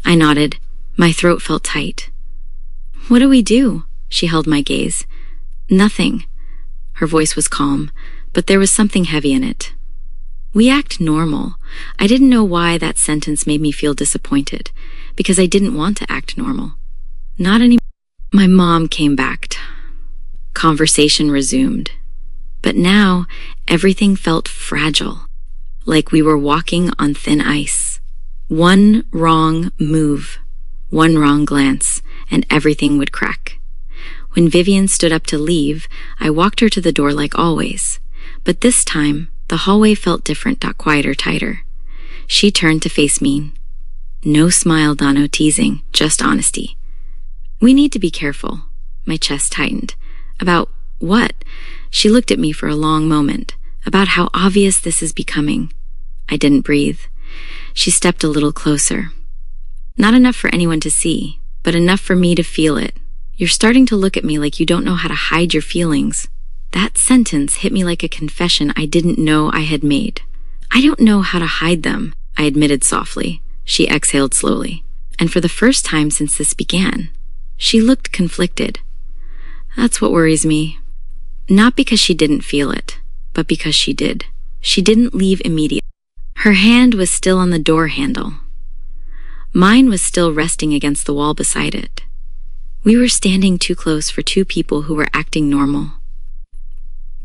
I nodded. My throat felt tight. What do we do? She held my gaze. Nothing. Her voice was calm, but there was something heavy in it. We act normal. I didn't know why that sentence made me feel disappointed, because I didn't want to act normal. Not anymore. My mom came back. Conversation resumed. But now, everything felt fragile, like we were walking on thin ice. One wrong move, One wrong glance, and everything would crack. When Vivian stood up to leave, I walked her to the door like always. But this time, the hallway felt different, quieter, tighter. She turned to face me. No smile, no teasing, just honesty. We need to be careful. My chest tightened. About what? She looked at me for a long moment. About how obvious this is becoming. I didn't breathe. She stepped a little closer. Not enough for anyone to see, but enough for me to feel it. You're starting to look at me like you don't know how to hide your feelings. That sentence hit me like a confession I didn't know I had made. I don't know how to hide them, I admitted softly. She exhaled slowly. And for the first time since this began, she looked conflicted. That's what worries me. Not because she didn't feel it, but because she did. She didn't leave immediately. Her hand was still on the door handle. Mine was still resting against the wall beside it. We were standing too close for two people who were acting normal.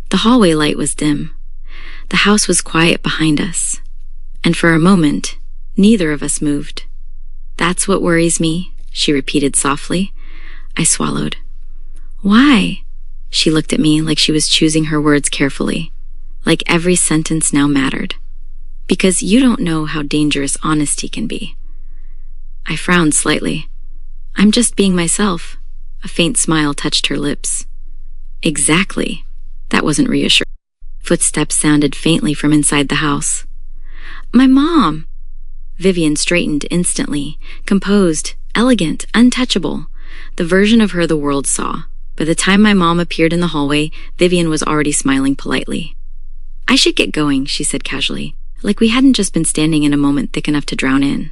The hallway light was dim. The house was quiet behind us. And for a moment, neither of us moved. That's what worries me, she repeated softly. I swallowed. Why? She looked at me like she was choosing her words carefully, like every sentence now mattered. Because you don't know how dangerous honesty can be. I frowned slightly. I'm just being myself. A faint smile touched her lips. Exactly. That wasn't reassuring. Footsteps sounded faintly from inside the house. My mom! Vivian straightened instantly, composed, elegant, untouchable. The version of her the world saw. By the time my mom appeared in the hallway, Vivian was already smiling politely. I should get going, she said casually, like we hadn't just been standing in a moment thick enough to drown in.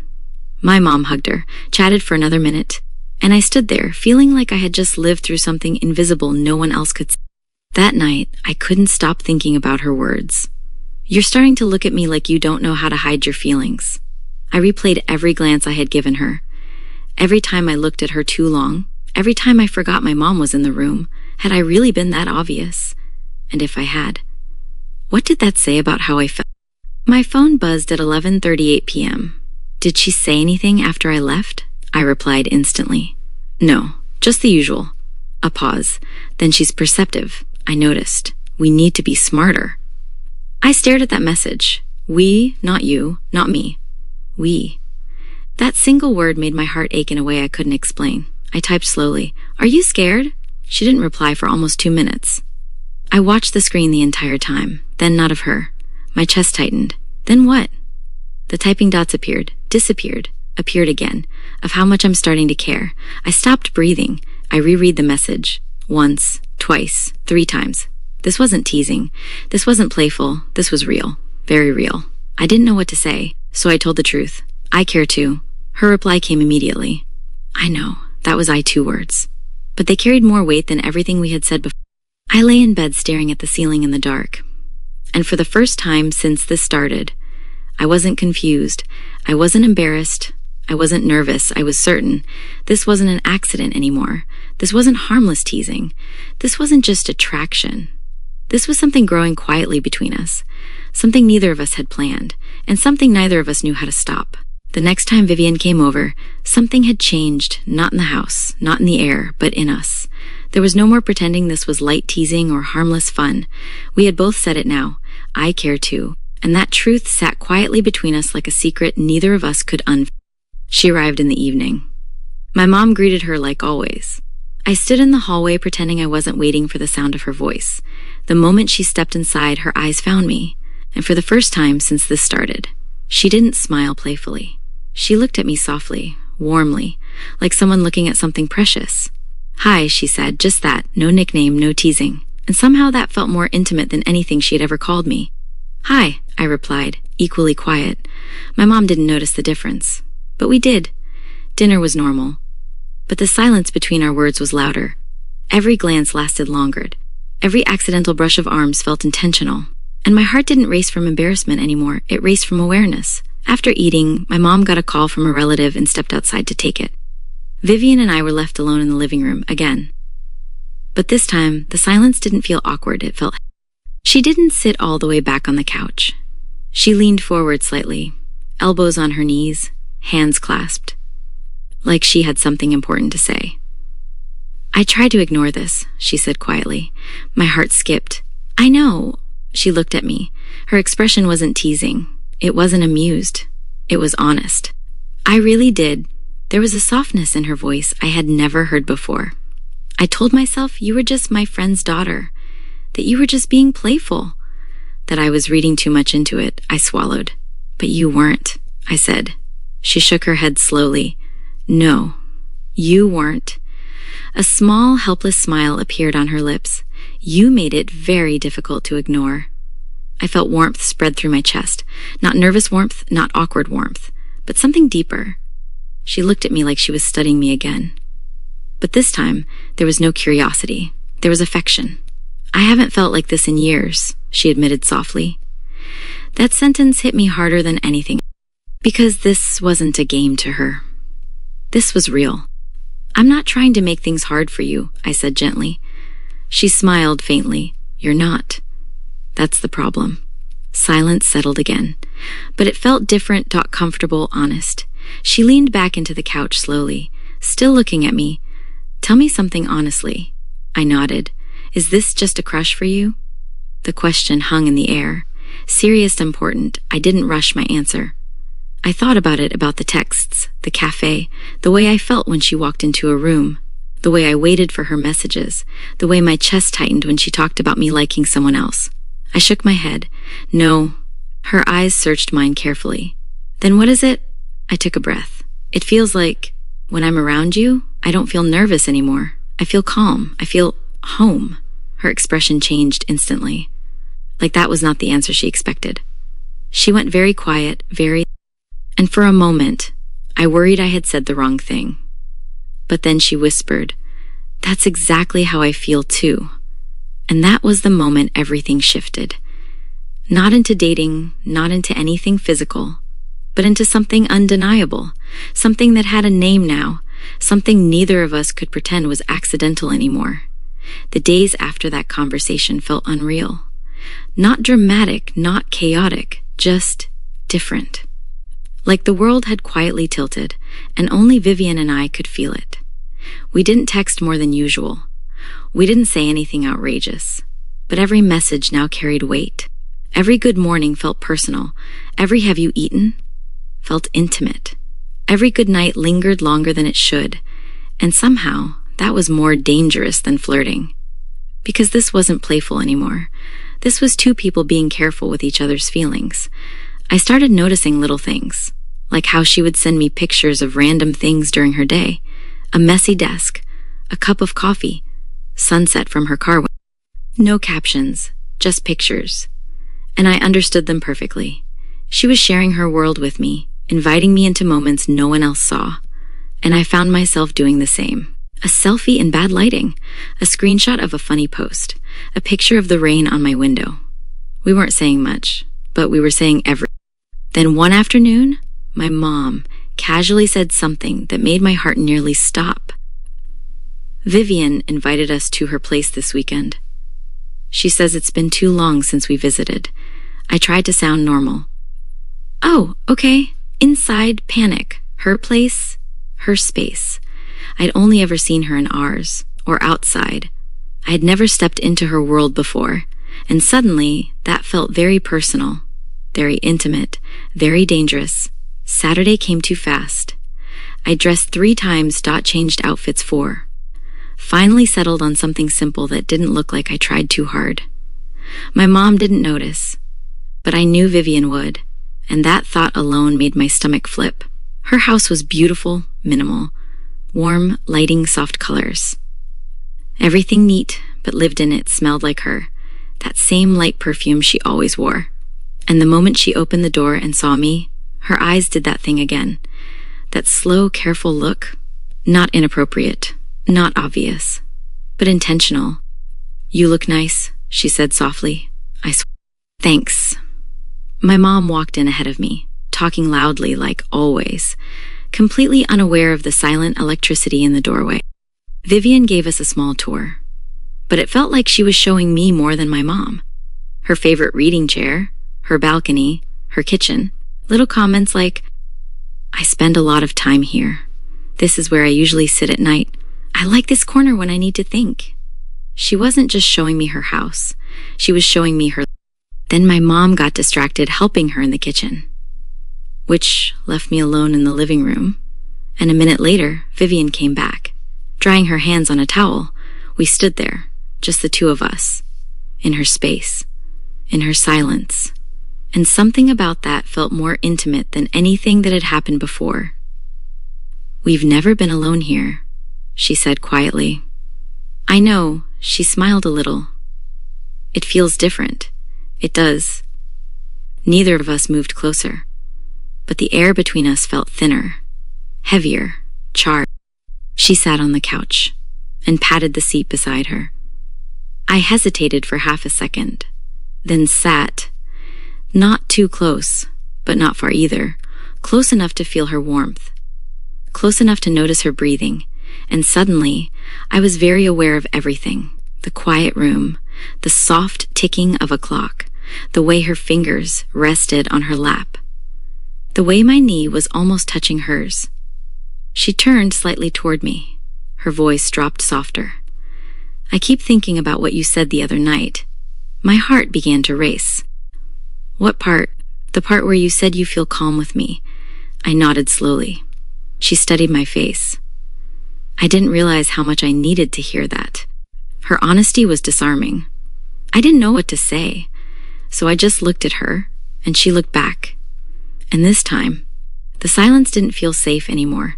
My mom hugged her, chatted for another minute, and I stood there, feeling like I had just lived through something invisible no one else could see. That night, I couldn't stop thinking about her words. You're starting to look at me like you don't know how to hide your feelings. I replayed every glance I had given her. Every time I looked at her too long, every time I forgot my mom was in the room, had I really been that obvious? And if I had, what did that say about how I felt? My phone buzzed at 11:38 p.m. Did she say anything after I left? I replied instantly. No, just the usual. A pause. Then she's perceptive. I noticed. We need to be smarter. I stared at that message. We, not you, not me. We. That single word made my heart ache in a way I couldn't explain. I typed slowly. Are you scared? She didn't reply for almost 2 minutes. I watched the screen the entire time, then not of her. My chest tightened. Then what? The typing dots appeared, disappeared, appeared again, of how much I'm starting to care. I stopped breathing. I reread the message. Once, twice, 3 times. This wasn't teasing. This wasn't playful. This was real. Very real. I didn't know what to say, so I told the truth. I care too. Her reply came immediately. I know. That was I 2 words. But they carried more weight than everything we had said before. I lay in bed staring at the ceiling in the dark. And for the first time since this started, I wasn't confused. I wasn't embarrassed. I wasn't nervous. I was certain. This wasn't an accident anymore. This wasn't harmless teasing. This wasn't just attraction. This was something growing quietly between us. Something neither of us had planned, and something neither of us knew how to stop. The next time Vivian came over, something had changed, not in the house, not in the air, but in us. There was no more pretending this was light teasing or harmless fun. We had both said it now. I care too. And that truth sat quietly between us like a secret neither of us could unveil. She arrived in the evening. My mom greeted her like always. I stood in the hallway pretending I wasn't waiting for the sound of her voice. The moment she stepped inside, her eyes found me. And for the first time since this started, she didn't smile playfully. She looked at me softly, warmly, like someone looking at something precious. Hi, she said, just that, no nickname, no teasing. And somehow that felt more intimate than anything she had ever called me. Hi, I replied, equally quiet. My mom didn't notice the difference. But we did. Dinner was normal. But the silence between our words was louder. Every glance lasted longer. Every accidental brush of arms felt intentional. And my heart didn't race from embarrassment anymore. It raced from awareness. After eating, my mom got a call from a relative and stepped outside to take it. Vivian and I were left alone in the living room again. But this time, the silence didn't feel awkward. It felt... She didn't sit all the way back on the couch. She leaned forward slightly, elbows on her knees, hands clasped. like she had something important to say. "I tried to ignore this," she said quietly. My heart skipped. "I know." She looked at me. Her expression wasn't teasing. It wasn't amused. It was honest. "I really did." There was a softness in her voice I had never heard before. "I told myself you were just my friend's daughter, that you were just being playful, that I was reading too much into it." I swallowed. "But you weren't," I said. She shook her head slowly. "No, you weren't." A small, helpless smile appeared on her lips. "You made it very difficult to ignore." I felt warmth spread through my chest. Not nervous warmth, not awkward warmth, but something deeper. She looked at me like she was studying me again. But this time, there was no curiosity. There was affection. "I haven't felt like this in years," she admitted softly. That sentence hit me harder than anything, because this wasn't a game to her. This was real. "I'm not trying to make things hard for you," I said gently. She smiled faintly. "You're not." That's the problem. Silence settled again, but it felt different, not comfortable, honest. She leaned back into the couch slowly, still looking at me. "Tell me something honestly." I nodded. "Is this just a crush for you?" The question hung in the air. Serious, important. I didn't rush my answer. I thought about it, about the texts, the cafe, the way I felt when she walked into a room, the way I waited for her messages, the way my chest tightened when she talked about me liking someone else. I shook my head. "No." Her eyes searched mine carefully. "Then what is it?" I took a breath. "It feels like when I'm around you, I don't feel nervous anymore. I feel calm. I feel home." Her expression changed instantly. Like that was not the answer she expected. She went very quiet, and for a moment, I worried I had said the wrong thing. But then she whispered, "That's exactly how I feel too." And that was the moment everything shifted. Not into dating, not into anything physical, but into something undeniable, something that had a name now, something neither of us could pretend was accidental anymore. The days after that conversation felt unreal. Not dramatic, not chaotic, just different. Like the world had quietly tilted, and only Vivian and I could feel it. We didn't text more than usual. We didn't say anything outrageous, but every message now carried weight. Every good morning felt personal. Every "have you eaten?" felt intimate. Every good night lingered longer than it should, and somehow that was more dangerous than flirting. Because this wasn't playful anymore. This was two people being careful with each other's feelings. I started noticing little things, like how she would send me pictures of random things during her day. A messy desk, a cup of coffee, sunset from her car window. No captions, just pictures. And I understood them perfectly. She was sharing her world with me, inviting me into moments no one else saw. And I found myself doing the same. A selfie in bad lighting, a screenshot of a funny post, a picture of the rain on my window. We weren't saying much, but we were saying everything. Then one afternoon, my mom casually said something that made my heart nearly stop. Vivian invited us to her place this weekend. She says it's been too long since we visited. I tried to sound normal. "Oh, okay." Inside panic. Her place, her space. I'd only ever seen her in ours, or outside. I had never stepped into her world before, and suddenly that felt very personal, very intimate, very dangerous. Saturday came too fast. I dressed 3 times, changed outfits 4. Finally settled on something simple that didn't look like I tried too hard. My mom didn't notice, but I knew Vivian would, and that thought alone made my stomach flip. Her house was beautiful, minimal, warm, lighting, soft colors. Everything neat, but lived in it, smelled like her, that same light perfume she always wore. And the moment she opened the door and saw me, her eyes did that thing again. That slow, careful look, not inappropriate, not obvious, but intentional. "You look nice," she said softly. I swear. "Thanks." My mom walked in ahead of me, talking loudly like always, completely unaware of the silent electricity in the doorway. Vivian gave us a small tour, but it felt like she was showing me more than my mom. Her favorite reading chair, her balcony, her kitchen, little comments like, "I spend a lot of time here." This is where I usually sit at night. I like this corner when I need to think." She wasn't just showing me her house. She was showing me her. Then my mom got distracted helping her in the kitchen, which left me alone in the living room. And a minute later, Vivian came back, drying her hands on a towel. We stood there, just the two of us, in her space, in her silence. And something about that felt more intimate than anything that had happened before. "We've never been alone here," she said quietly. "I know," she smiled a little. "It feels different. It does." Neither of us moved closer, but the air between us felt thinner, heavier, charged. She sat on the couch and patted the seat beside her. I hesitated for half a second, then sat, not too close, but not far either, close enough to feel her warmth, close enough to notice her breathing, and suddenly I was very aware of everything: the quiet room, the soft ticking of a clock, the way her fingers rested on her lap, the way my knee was almost touching hers. She turned slightly toward me. Her voice dropped softer. "I keep thinking about what you said the other night." My heart began to race. "What part?" "The part where you said you feel calm with me." I nodded slowly. She studied my face. I didn't realize how much I needed to hear that. Her honesty was disarming. I didn't know what to say, so I just looked at her, and she looked back. And this time, the silence didn't feel safe anymore.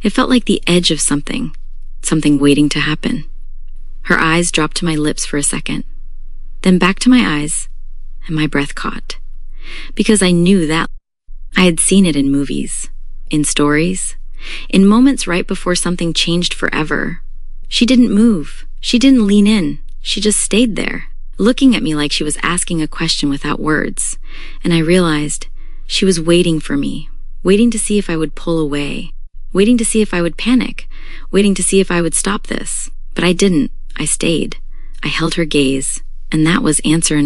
It felt like the edge of something waiting to happen. Her eyes dropped to my lips for a second, then back to my eyes, and my breath caught. Because I knew that I had seen it in movies, in stories, in moments right before something changed forever. She didn't move. She didn't lean in. She just stayed there, looking at me like she was asking a question without words. And I realized she was waiting for me, waiting to see if I would pull away, waiting to see if I would panic, waiting to see if I would stop this. But I didn't. I stayed. I held her gaze, and that was answer.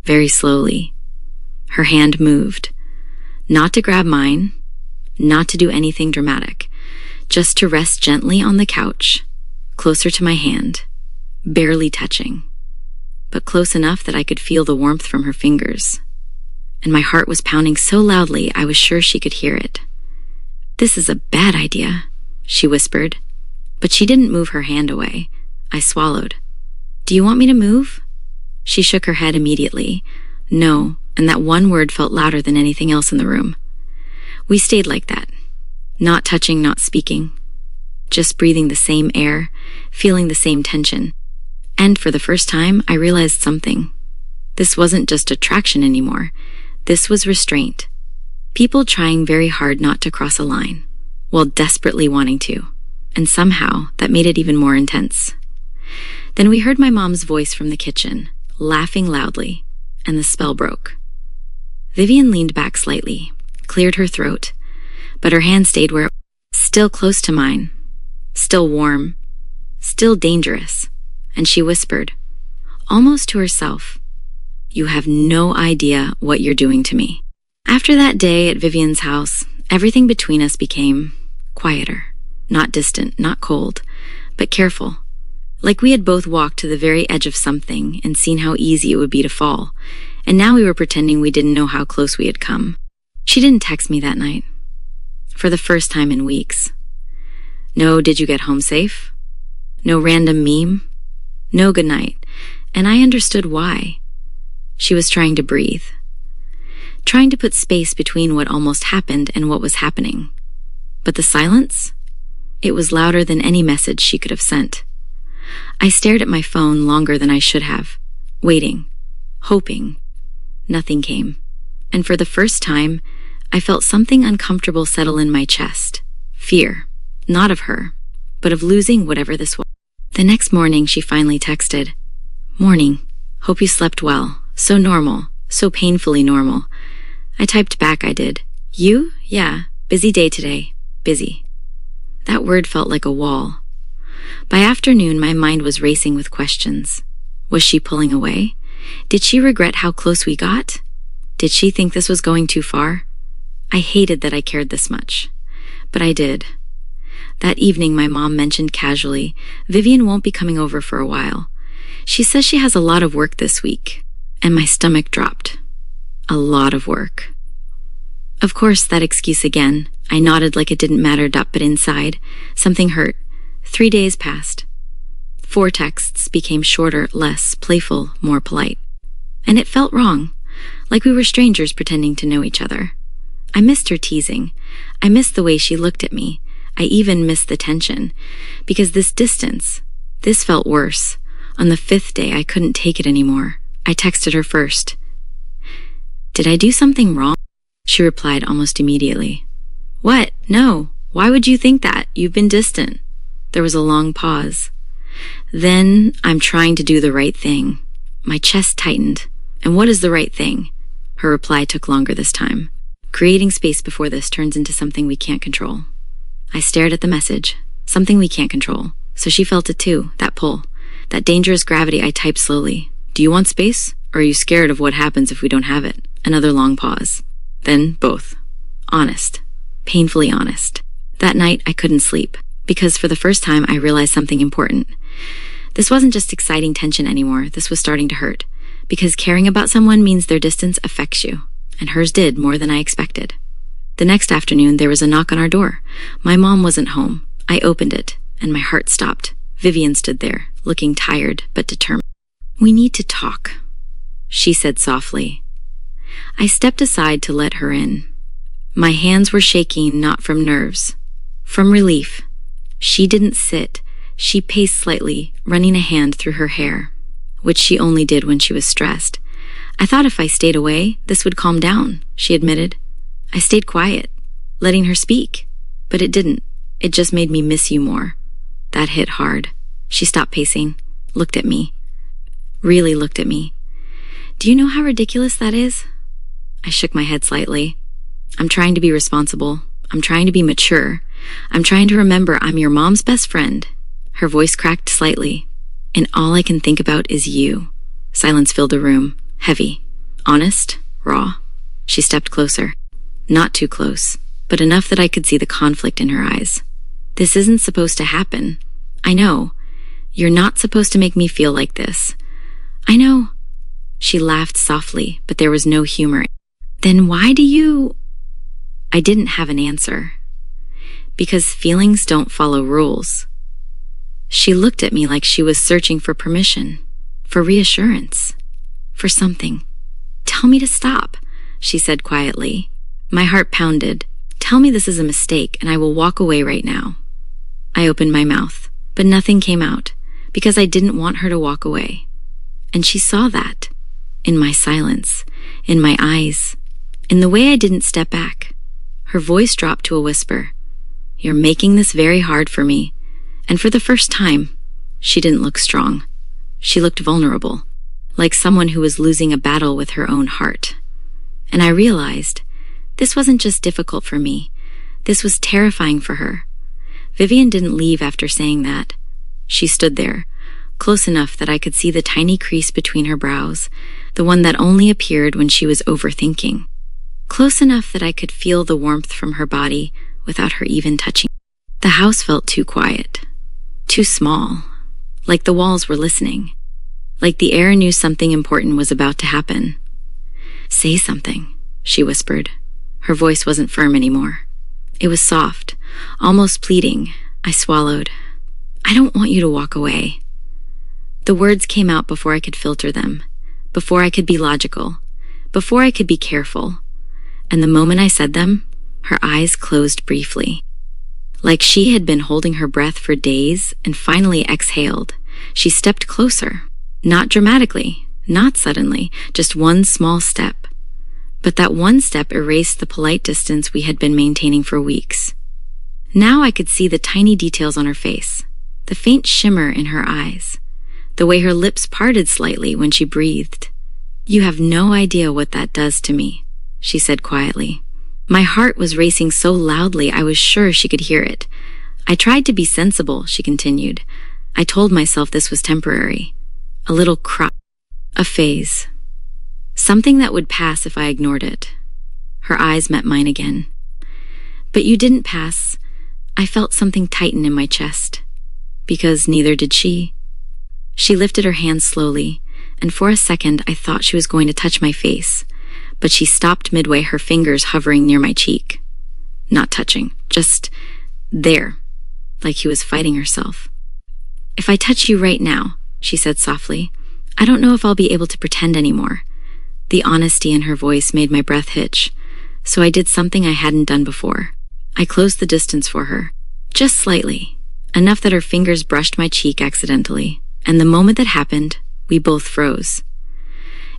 Very slowly, her hand moved, not to grab mine, not to do anything dramatic, just to rest gently on the couch, closer to my hand, barely touching, but close enough that I could feel the warmth from her fingers. And my heart was pounding so loudly I was sure she could hear it. "This is a bad idea," she whispered, but she didn't move her hand away. I swallowed. "Do you want me to move?" She shook her head immediately. "No," and that one word felt louder than anything else in the room. We stayed like that, not touching, not speaking, just breathing the same air, feeling the same tension. And for the first time, I realized something. This wasn't just attraction anymore. This was restraint. People trying very hard not to cross a line, while desperately wanting to. And somehow, that made it even more intense. Then we heard my mom's voice from the kitchen, laughing loudly, and the spell broke. Vivian leaned back slightly, cleared her throat, but her hand stayed where it was, still close to mine, still warm, still dangerous, and she whispered, almost to herself, "You have no idea what you're doing to me." After that day at Vivian's house, everything between us became quieter, not distant, not cold, but careful. Like we had both walked to the very edge of something and seen how easy it would be to fall, and now we were pretending we didn't know how close we had come. She didn't text me that night, for the first time in weeks. No "did you get home safe?" No random meme. No goodnight, and I understood why. She was trying to breathe, trying to put space between what almost happened and what was happening. But the silence? It was louder than any message she could have sent. I stared at my phone longer than I should have, waiting, hoping. Nothing came, and for the first time, I felt something uncomfortable settle in my chest. Fear, not of her, but of losing whatever this was. The next morning, she finally texted, "Morning. Hope you slept well. So normal, so painfully normal." I typed back I did. "You? Yeah. Busy day today. Busy." That word felt like a wall. By afternoon, my mind was racing with questions. Was she pulling away? Did she regret how close we got? Did she think this was going too far? I hated that I cared this much, but I did. That evening, my mom mentioned casually, Vivian won't be coming over for a while. She says she has a lot of work this week. And my stomach dropped. A lot of work. Of course, that excuse again. I nodded like it didn't matter, but inside, something hurt. 3 days passed. 4 texts became shorter, less playful, more polite. And it felt wrong, like we were strangers pretending to know each other. I missed her teasing. I missed the way she looked at me. I even missed the tension. Because this distance, this felt worse. On the 5th day, I couldn't take it anymore. I texted her first. "Did I do something wrong?" She replied almost immediately. "What? No. Why would you think that? You've been distant." There was a long pause. "Then I'm trying to do the right thing." My chest tightened. "And what is the right thing?" Her reply took longer this time. "Creating space before this turns into something we can't control." I stared at the message. Something we can't control. So she felt it too, that pull. That dangerous gravity. I typed slowly. "Do you want space? Or are you scared of what happens if we don't have it?" Another long pause. Then both. Honest. Painfully honest. That night I couldn't sleep. Because for the first time I realized something important. This wasn't just exciting tension anymore. This was starting to hurt. Because caring about someone means their distance affects you. And hers did more than I expected. The next afternoon there was a knock on our door. My mom wasn't home. I opened it, and my heart stopped. Vivian stood there, looking tired but determined. "We need to talk," she said softly. I stepped aside to let her in. My hands were shaking, not from nerves, from relief. She didn't sit. She paced slightly, running a hand through her hair, which she only did when she was stressed. "I thought if I stayed away, this would calm down," she admitted. I stayed quiet, letting her speak, but it didn't. It just made me miss you more. That hit hard. She stopped pacing, looked at me. Really looked at me. "Do you know how ridiculous that is?" I shook my head slightly. "I'm trying to be responsible. I'm trying to be mature. I'm trying to remember I'm your mom's best friend." Her voice cracked slightly. "And all I can think about is you." Silence filled the room, heavy, honest, raw. She stepped closer. Not too close, but enough that I could see the conflict in her eyes. "This isn't supposed to happen. I know. You're not supposed to make me feel like this. I know." She laughed softly, but there was no humor. "Then why do you—" I didn't have an answer. "Because feelings don't follow rules." She looked at me like she was searching for permission, for reassurance, for something. "Tell me to stop," she said quietly. My heart pounded. "Tell me this is a mistake and I will walk away right now." I opened my mouth, but nothing came out, because I didn't want her to walk away. And she saw that. In my silence, in my eyes, in the way I didn't step back. Her voice dropped to a whisper. "You're making this very hard for me." And for the first time, she didn't look strong. She looked vulnerable, like someone who was losing a battle with her own heart. And I realized this wasn't just difficult for me. This was terrifying for her. Vivian didn't leave after saying that. She stood there, close enough that I could see the tiny crease between her brows, the one that only appeared when she was overthinking. Close enough that I could feel the warmth from her body without her even touching. The house felt too quiet, too small, like the walls were listening, like the air knew something important was about to happen. "Say something," she whispered. Her voice wasn't firm anymore. It was soft, almost pleading. I swallowed. "I don't want you to walk away." The words came out before I could filter them, before I could be logical, before I could be careful. And the moment I said them, her eyes closed briefly. Like she had been holding her breath for days and finally exhaled. She stepped closer, not dramatically, not suddenly, just one small step. But that one step erased the polite distance we had been maintaining for weeks. Now I could see the tiny details on her face, the faint shimmer in her eyes, the way her lips parted slightly when she breathed. "You have no idea what that does to me," she said quietly. My heart was racing so loudly I was sure she could hear it. "I tried to be sensible," she continued. "I told myself this was temporary. A little cry, a phase. Something that would pass if I ignored it." Her eyes met mine again. "But you didn't pass. I felt something tighten in my chest, because neither did she. She lifted her hands slowly, and for a second I thought she was going to touch my face, but she stopped midway, her fingers hovering near my cheek. Not touching, just there, like he was fighting herself. "If I touch you right now," she said softly, "I don't know if I'll be able to pretend anymore." The honesty in her voice made my breath hitch, so I did something I hadn't done before. I closed the distance for her, just slightly, enough that her fingers brushed my cheek accidentally, and the moment that happened, we both froze.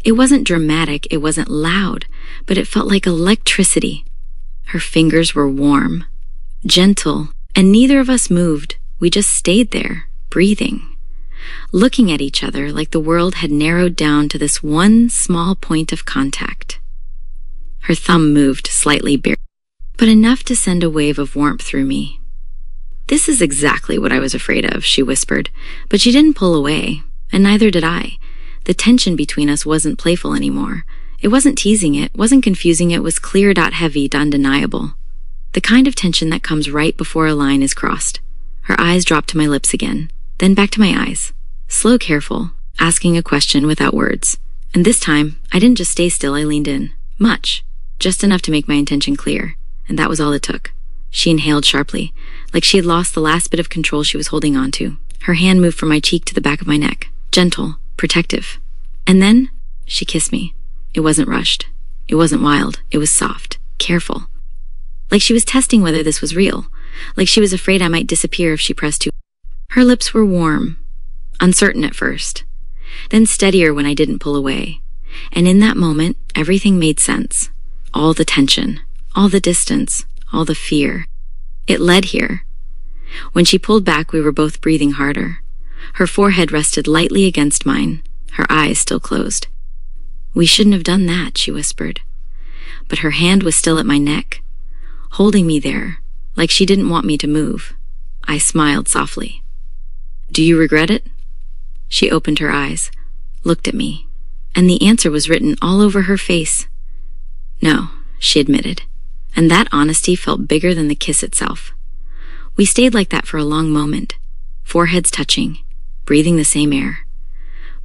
It wasn't dramatic, it wasn't loud, but it felt like electricity. Her fingers were warm, gentle, and neither of us moved. We just stayed there, breathing, looking at each other like the world had narrowed down to this one small point of contact. Her thumb moved slightly, but enough to send a wave of warmth through me. "This is exactly what I was afraid of," she whispered, but she didn't pull away, and neither did I. The tension between us wasn't playful anymore. It wasn't teasing, it wasn't confusing, it was clear, heavy, undeniable. The kind of tension that comes right before a line is crossed. Her eyes dropped to my lips again, then back to my eyes. Slow, careful, asking a question without words. And this time, I didn't just stay still, I leaned in. Much. Just enough to make my intention clear. And that was all it took. She inhaled sharply, like she had lost the last bit of control she was holding on to. Her hand moved from my cheek to the back of my neck. Gentle, protective. And then, she kissed me. It wasn't rushed. It wasn't wild. It was soft, careful. Like she was testing whether this was real. Like she was afraid I might disappear if she pressed too. Her lips were warm, uncertain at first, then steadier when I didn't pull away. And in that moment, everything made sense. All the tension, all the distance, all the fear. It led here. When she pulled back, we were both breathing harder. Her forehead rested lightly against mine, her eyes still closed. "We shouldn't have done that," she whispered. But her hand was still at my neck, holding me there, like she didn't want me to move. I smiled softly. "Do you regret it?" She opened her eyes, looked at me, and the answer was written all over her face. "No," she admitted, and that honesty felt bigger than the kiss itself. We stayed like that for a long moment, foreheads touching, breathing the same air,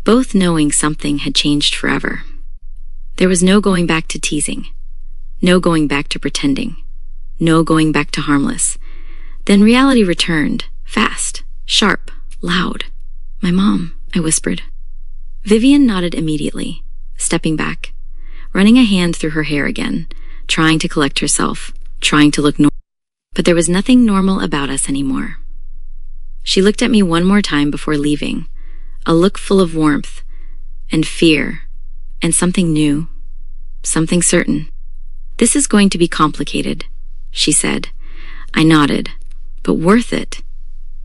both knowing something had changed forever. There was no going back to teasing, no going back to pretending, no going back to harmless. Then reality returned, fast, sharp, loud. "My mom," I whispered. Vivian nodded immediately, stepping back, running a hand through her hair again, trying to collect herself, trying to look normal. But there was nothing normal about us anymore. She looked at me one more time before leaving, a look full of warmth and fear and something new, something certain. "This is going to be complicated," she said. I nodded, "But worth it."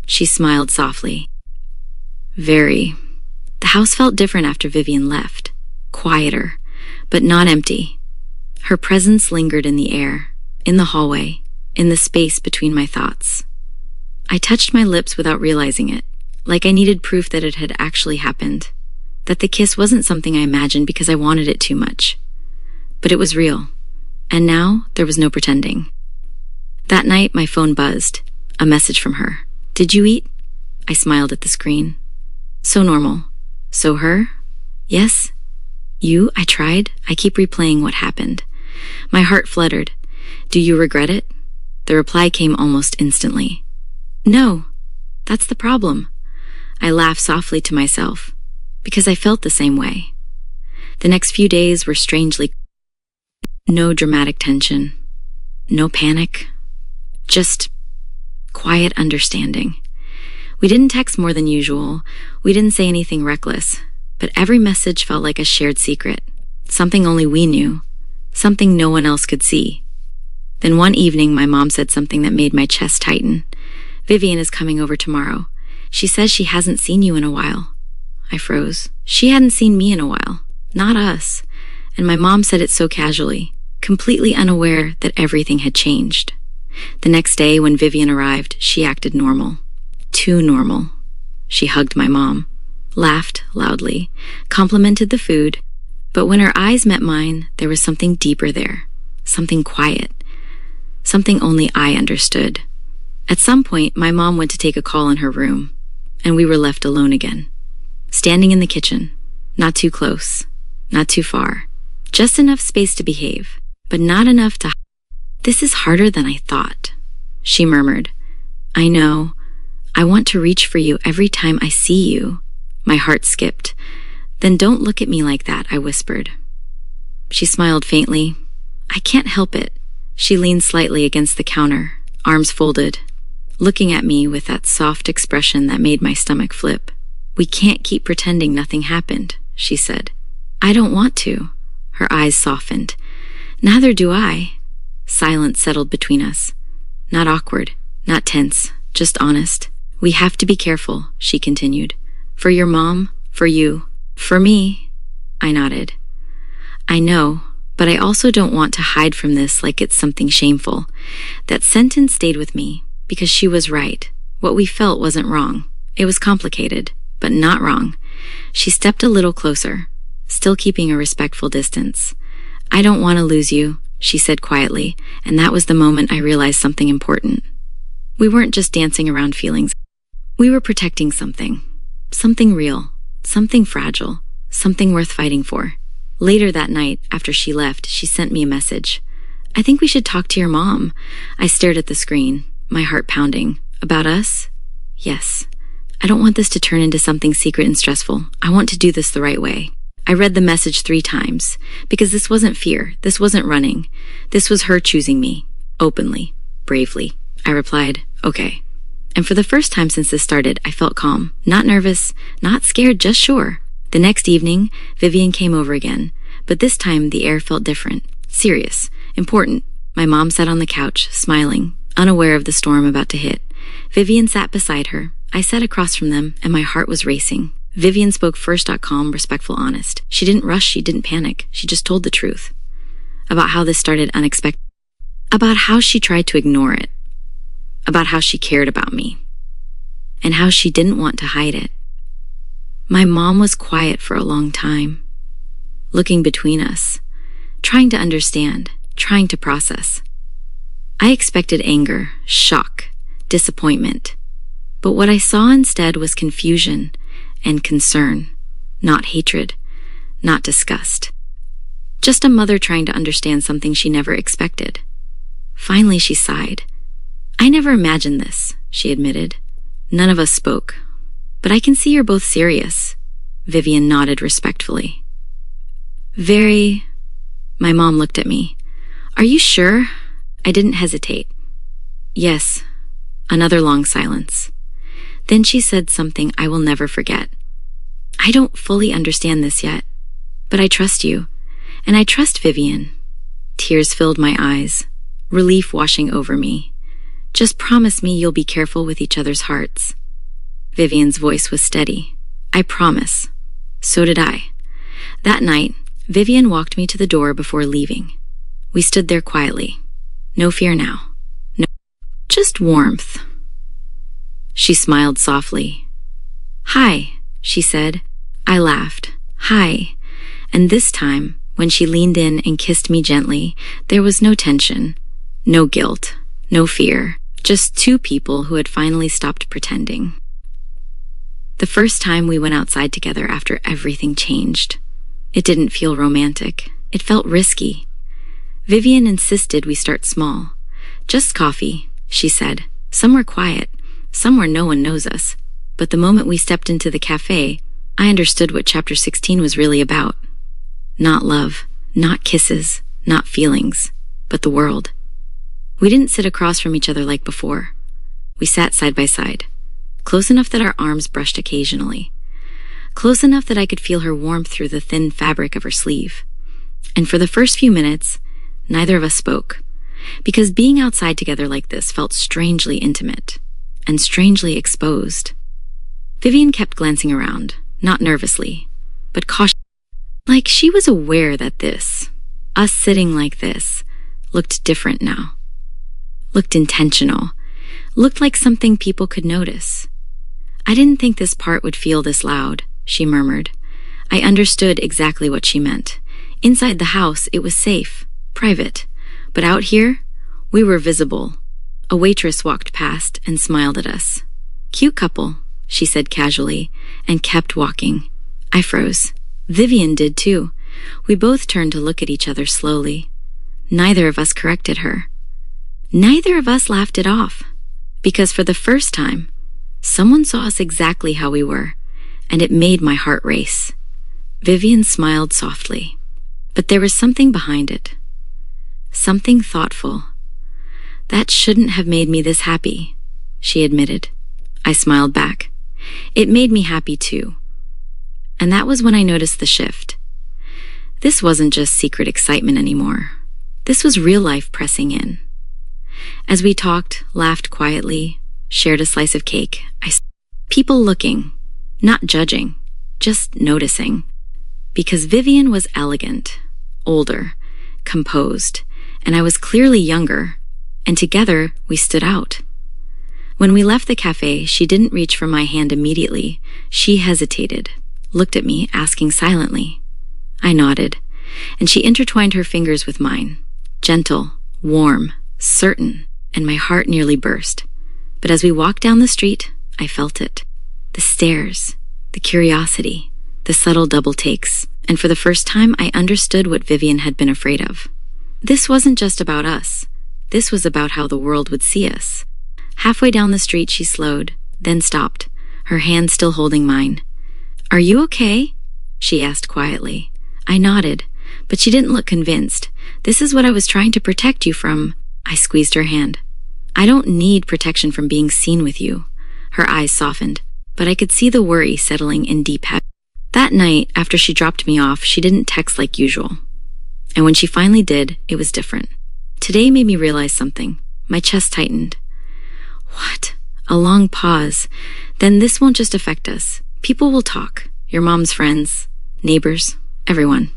She smiled softly. "Very." The house felt different after Vivian left, quieter, but not empty. Her presence lingered in the air, in the hallway, in the space between my thoughts. I touched my lips without realizing it, like I needed proof that it had actually happened, that the kiss wasn't something I imagined because I wanted it too much. But it was real, and now there was no pretending. That night, my phone buzzed, a message from her. "Did you eat?" I smiled at the screen. So normal. So her? "Yes." "You?" I tried. I keep replaying what happened. My heart fluttered. "Do you regret it?" The reply came almost instantly. "No. That's the problem." I laughed softly to myself, because I felt the same way. The next few days were strangely no dramatic tension, no panic, just quiet understanding. We didn't text more than usual. We didn't say anything reckless, but every message felt like a shared secret, something only we knew, something no one else could see. Then one evening, my mom said something that made my chest tighten. "Vivian is coming over tomorrow. She says she hasn't seen you in a while." I froze. She hadn't seen me in a while, not us. And my mom said it so casually, completely unaware that everything had changed. The next day, when Vivian arrived, she acted normal. Too normal. She hugged my mom, laughed loudly, complimented the food, but when her eyes met mine, there was something deeper there, something quiet, something only I understood. At some point, my mom went to take a call in her room, and we were left alone again. Standing in the kitchen, not too close, not too far, just enough space to behave, but not enough to... "This is harder than I thought," she murmured. "I know. I want to reach for you every time I see you." My heart skipped. "Then don't look at me like that," I whispered. She smiled faintly. "I can't help it." She leaned slightly against the counter, arms folded, looking at me with that soft expression that made my stomach flip. "We can't keep pretending nothing happened," she said. "I don't want to." Her eyes softened. "Neither do I." Silence settled between us. Not awkward, not tense, just honest. "We have to be careful," she continued. "For your mom, for you, for me." I nodded. "I know, but I also don't want to hide from this like it's something shameful." That sentence stayed with me because she was right. What we felt wasn't wrong. It was complicated, but not wrong. She stepped a little closer, still keeping a respectful distance. "I don't want to lose you," she said quietly, and that was the moment I realized something important. We weren't just dancing around feelings. We were protecting something. Something real, something fragile, something worth fighting for. Later that night, after she left, she sent me a message. "I think we should talk to your mom." I stared at the screen, my heart pounding. "About us?" "Yes. I don't want this to turn into something secret and stressful. I want to do this the right way." I read the message 3 times, because this wasn't fear, this wasn't running. This was her choosing me, openly, bravely. I replied, "Okay." And for the first time since this started, I felt calm, not nervous, not scared, just sure. The next evening, Vivian came over again, but this time the air felt different, serious, important. My mom sat on the couch, smiling, unaware of the storm about to hit. Vivian sat beside her. I sat across from them, and my heart was racing. Vivian spoke first, calm, respectful, honest. She didn't rush, she didn't panic. She just told the truth. About how this started unexpected. About how she tried to ignore it. About how she cared about me. And how she didn't want to hide it. My mom was quiet for a long time, looking between us, trying to understand, trying to process. I expected anger, shock, disappointment. But what I saw instead was confusion and concern, not hatred, not disgust. Just a mother trying to understand something she never expected. Finally, she sighed. "I never imagined this," she admitted. None of us spoke. "But I can see you're both serious." Vivian nodded respectfully. "Very..." My mom looked at me. "Are you sure?" I didn't hesitate. "Yes." Another long silence. Then she said something I will never forget. "I don't fully understand this yet, but I trust you, and I trust Vivian." Tears filled my eyes, relief washing over me. "Just promise me you'll be careful with each other's hearts." Vivian's voice was steady. "I promise." So did I. That night, Vivian walked me to the door before leaving. We stood there quietly. No fear now. No, just warmth. She smiled softly. "Hi," she said. I laughed. "Hi." And this time, when she leaned in and kissed me gently, there was no tension, no guilt, no fear, just 2 people who had finally stopped pretending. The first time we went outside together after everything changed. It didn't feel romantic. It felt risky. Vivian insisted we start small. "Just coffee," she said. "Somewhere quiet, somewhere no one knows us." But the moment we stepped into the cafe, I understood what Chapter 16 was really about. Not love, not kisses, not feelings, but the world. We didn't sit across from each other like before. We sat side by side, close enough that our arms brushed occasionally, close enough that I could feel her warmth through the thin fabric of her sleeve. And for the first few minutes, neither of us spoke, because being outside together like this felt strangely intimate and strangely exposed. Vivian kept glancing around, not nervously, but cautiously, like she was aware that this, us sitting like this, looked different now. Looked intentional, looked like something people could notice. "I didn't think this part would feel this loud," she murmured. I understood exactly what she meant. Inside the house, it was safe, private. But out here, we were visible. A waitress walked past and smiled at us. "Cute couple," she said casually, and kept walking. I froze. Vivian did too. We both turned to look at each other slowly. Neither of us corrected her. Neither of us laughed it off. Because for the first time, someone saw us exactly how we were, and it made my heart race. Vivian smiled softly, but there was something behind it. Something thoughtful. "That shouldn't have made me this happy," she admitted. I smiled back. It made me happy too. And that was when I noticed the shift. This wasn't just secret excitement anymore. This was real life pressing in. As we talked, laughed quietly, shared a slice of cake, people looking, not judging, just noticing. Because Vivian was elegant, older, composed, and I was clearly younger, and together we stood out. When we left the cafe, she didn't reach for my hand immediately. She hesitated, looked at me, asking silently. I nodded, and she intertwined her fingers with mine. Gentle, warm, certain, and my heart nearly burst. But as we walked down the street, I felt it. The stares, the curiosity, the subtle double takes, and for the first time I understood what Vivian had been afraid of. This wasn't just about us. This was about how the world would see us. Halfway down the street she slowed, then stopped, her hand still holding mine. "Are you okay?" she asked quietly. I nodded, but she didn't look convinced. "This is what I was trying to protect you from." I squeezed her hand. "I don't need protection from being seen with you." Her eyes softened, but I could see the worry settling in deep heaven. That night, after she dropped me off, she didn't text like usual. And when she finally did, it was different. Today made me realize something. My chest tightened. What? A long pause. Then this won't just affect us. People will talk. Your mom's friends, neighbors, everyone.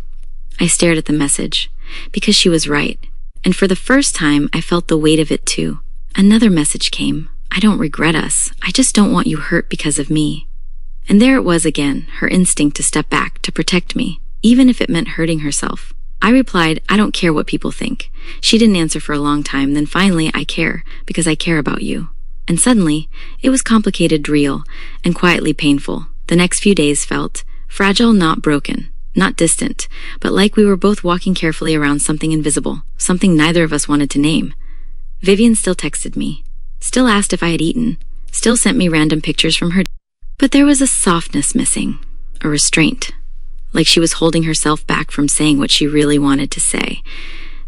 I stared at the message, because she was right. And for the first time, I felt the weight of it too. Another message came. "I don't regret us. I just don't want you hurt because of me." And there it was again, her instinct to step back, to protect me, even if it meant hurting herself. I replied, "I don't care what people think." She didn't answer for a long time, then finally, "I care, because I care about you." And suddenly, it was complicated, real, and quietly painful. The next few days felt fragile, not broken, not distant, but like we were both walking carefully around something invisible, something neither of us wanted to name. Vivian still texted me, still asked if I had eaten, still sent me random pictures from her. But there was a softness missing, a restraint, like she was holding herself back from saying what she really wanted to say.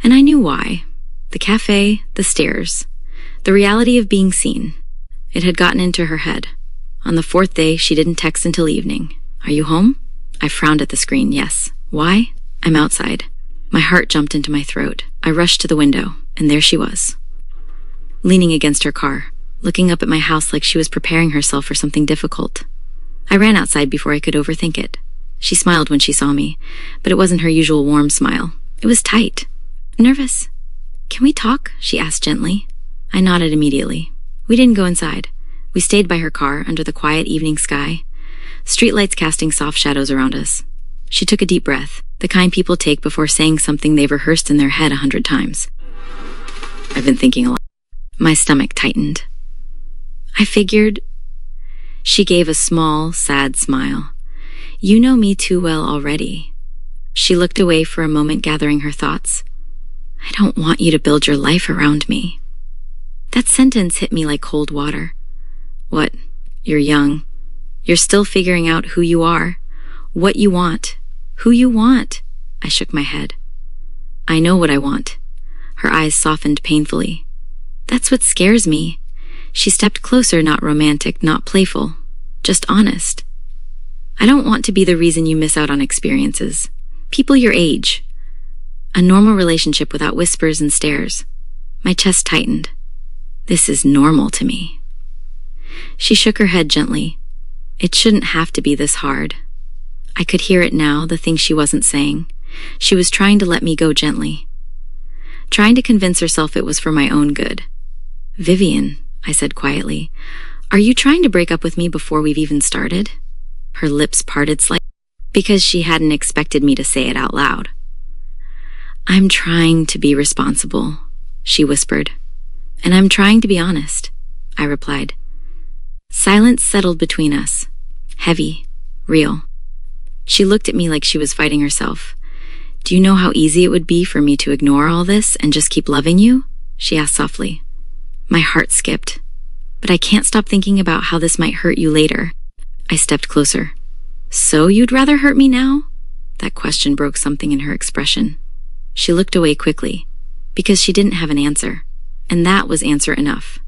And I knew why. The cafe, the stairs, the reality of being seen. It had gotten into her head. On the fourth day, she didn't text until evening. "Are you home?" I frowned at the screen. "Yes." "Why?" "I'm outside." My heart jumped into my throat. I rushed to the window, and there she was, leaning against her car, looking up at my house like she was preparing herself for something difficult. I ran outside before I could overthink it. She smiled when she saw me, but it wasn't her usual warm smile. It was tight. "Nervous? Can we talk?" she asked gently. I nodded immediately. We didn't go inside. We stayed by her car under the quiet evening sky, streetlights casting soft shadows around us. She took a deep breath, the kind people take before saying something they've rehearsed in their head 100 times. "I've been thinking a lot." My stomach tightened. I figured. She gave a small, sad smile. "You know me too well already." She looked away for a moment, gathering her thoughts. "I don't want you to build your life around me." That sentence hit me like cold water. What? You're young. You're still figuring out who you are, what you want, who you want. I shook my head. "I know what I want." Her eyes softened painfully. "That's what scares me." She stepped closer, not romantic, not playful, just honest. "I don't want to be the reason you miss out on experiences. People your age. A normal relationship without whispers and stares." My chest tightened. This is normal to me. She shook her head gently. It shouldn't have to be this hard. I could hear it now, the thing she wasn't saying. She was trying to let me go gently, trying to convince herself it was for my own good. "Vivian," I said quietly, "are you trying to break up with me before we've even started?" Her lips parted slightly, because she hadn't expected me to say it out loud. "I'm trying to be responsible," she whispered. And I'm trying to be honest, I replied. Silence settled between us. Heavy, real. She looked at me like she was fighting herself. Do you know how easy it would be for me to ignore all this and just keep loving you? She asked softly. My heart skipped. But I can't stop thinking about how this might hurt you later. I stepped closer. So you'd rather hurt me now? That question broke something in her expression. She looked away quickly, because she didn't have an answer, and that was answer enough.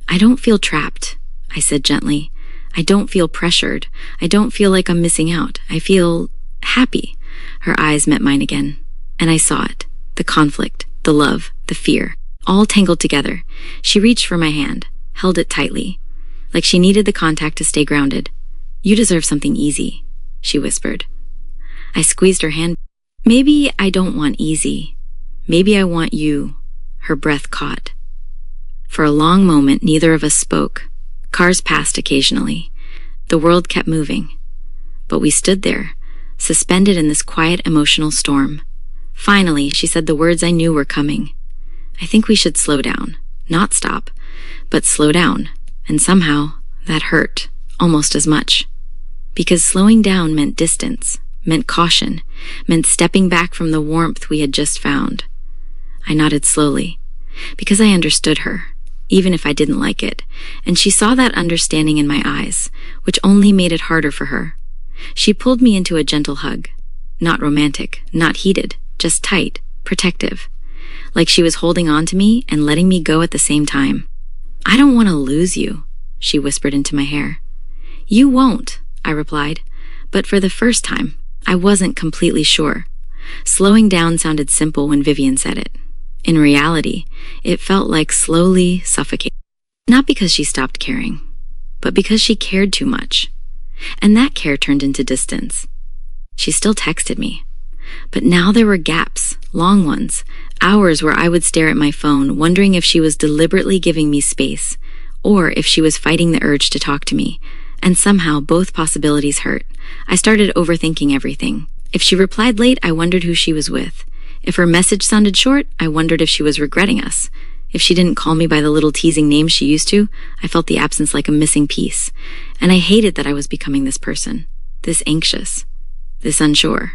I don't feel trapped, I said gently. I don't feel pressured. I don't feel like I'm missing out. I feel happy. Her eyes met mine again, and I saw it. The conflict, the love, the fear, all tangled together. She reached for my hand, held it tightly, like she needed the contact to stay grounded. You deserve something easy, she whispered. I squeezed her hand. Maybe I don't want easy. Maybe I want you. Her breath caught. For a long moment, neither of us spoke. Cars passed occasionally. The world kept moving. But we stood there, suspended in this quiet emotional storm. Finally, she said the words I knew were coming. I think we should slow down. Not stop, but slow down. And somehow, that hurt, almost as much. Because slowing down meant distance, meant caution, meant stepping back from the warmth we had just found. I nodded slowly, because I understood her, even if I didn't like it, and she saw that understanding in my eyes, which only made it harder for her. She pulled me into a gentle hug. Not romantic, not heated, just tight, protective. Like she was holding on to me and letting me go at the same time. I don't want to lose you, she whispered into my hair. You won't, I replied, but for the first time, I wasn't completely sure. Slowing down sounded simple when Vivian said it. In reality, it felt like slowly suffocating. Not because she stopped caring, but because she cared too much. And that care turned into distance. She still texted me. But now there were gaps, long ones, hours where I would stare at my phone, wondering if she was deliberately giving me space, or if she was fighting the urge to talk to me. And somehow both possibilities hurt. I started overthinking everything. If she replied late, I wondered who she was with. If her message sounded short, I wondered if she was regretting us. If she didn't call me by the little teasing names she used to, I felt the absence like a missing piece. And I hated that I was becoming this person. This anxious. This unsure.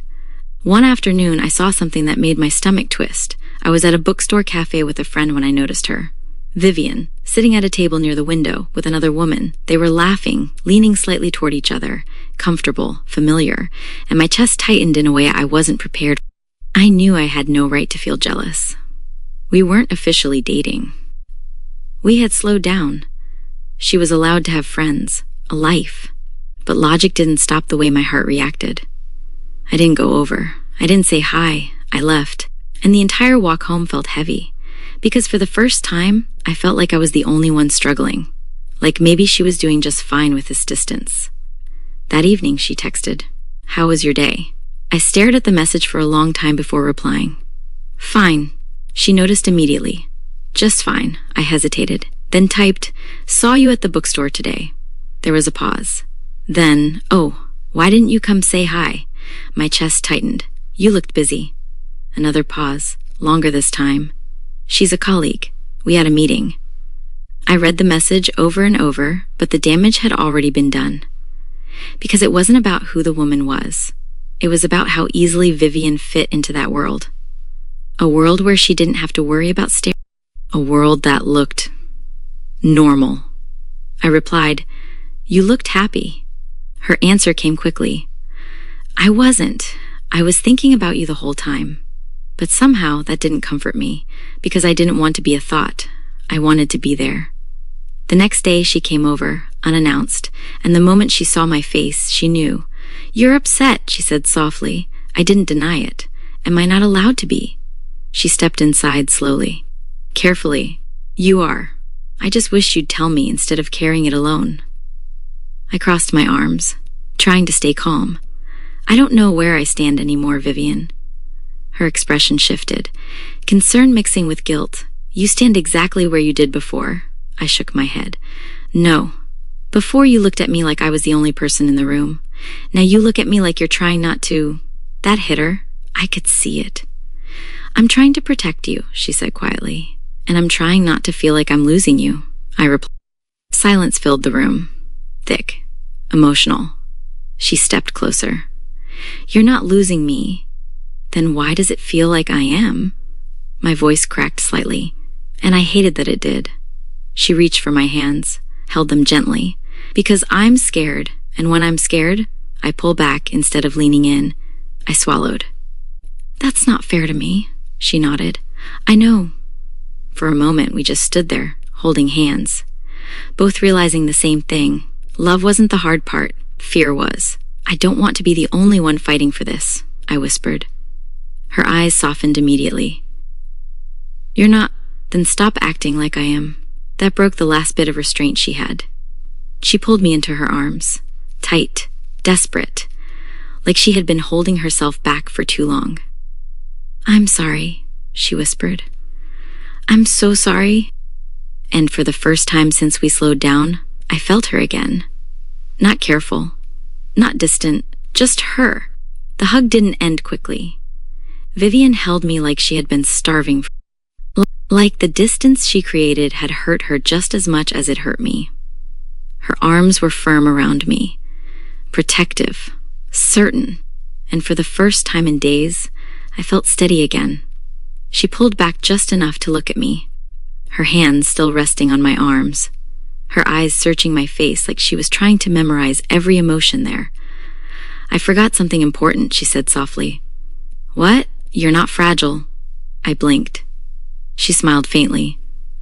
One afternoon, I saw something that made my stomach twist. I was at a bookstore cafe with a friend when I noticed her. Vivian, sitting at a table near the window with another woman. They were laughing, leaning slightly toward each other, comfortable, familiar, and my chest tightened in a way I wasn't prepared. I knew I had no right to feel jealous. We weren't officially dating. We had slowed down. She was allowed to have friends, a life, but logic didn't stop the way my heart reacted. I didn't go over. I didn't say hi. I left, and the entire walk home felt heavy. Because for the first time, I felt like I was the only one struggling. Like maybe she was doing just fine with this distance. That evening, she texted, "How was your day?" I stared at the message for a long time before replying. "Fine." She noticed immediately. "Just fine," I hesitated. Then typed, "Saw you at the bookstore today." There was a pause. Then, "Oh, why didn't you come say hi?" My chest tightened. "You looked busy." Another pause, longer this time. "She's a colleague. We had a meeting." I read the message over and over, but the damage had already been done. Because it wasn't about who the woman was. It was about how easily Vivian fit into that world. A world where she didn't have to worry about staring. A world that looked normal. I replied, "You looked happy." Her answer came quickly. "I wasn't. I was thinking about you the whole time." But somehow that didn't comfort me, because I didn't want to be a thought. I wanted to be there. The next day she came over, unannounced, and the moment she saw my face, she knew. "You're upset," she said softly. I didn't deny it. Am I not allowed to be? She stepped inside slowly. Carefully. "You are. I just wish you'd tell me instead of carrying it alone." I crossed my arms, trying to stay calm. "I don't know where I stand anymore, Vivian." Her expression shifted, concern mixing with guilt. "You stand exactly where you did before." I shook my head. "No. Before you looked at me like I was the only person in the room. Now you look at me like you're trying not to." That hit her. I could see it. "I'm trying to protect you," she said quietly. And I'm trying not to feel like I'm losing you, I replied. Silence filled the room. Thick. Emotional. She stepped closer. You're not losing me. Then why does it feel like I am? My voice cracked slightly, and I hated that it did. She reached for my hands, held them gently, because I'm scared, and when I'm scared, I pull back instead of leaning in. I swallowed. That's not fair to me, she nodded. I know. For a moment, we just stood there, holding hands, both realizing the same thing. Love wasn't the hard part, fear was. I don't want to be the only one fighting for this, I whispered. Her eyes softened immediately. You're not, then stop acting like I am. That broke the last bit of restraint she had. She pulled me into her arms, tight, desperate, like she had been holding herself back for too long. I'm sorry, she whispered. I'm so sorry. And for the first time since we slowed down, I felt her again. Not careful, not distant, just her. The hug didn't end quickly. Vivian held me like she had been starving. Like the distance she created had hurt her just as much as it hurt me. Her arms were firm around me, protective, certain, and for the first time in days, I felt steady again. She pulled back just enough to look at me, her hands still resting on my arms, her eyes searching my face like she was trying to memorize every emotion there. I forgot something important, she said softly. What? You're not fragile. I blinked. She smiled faintly.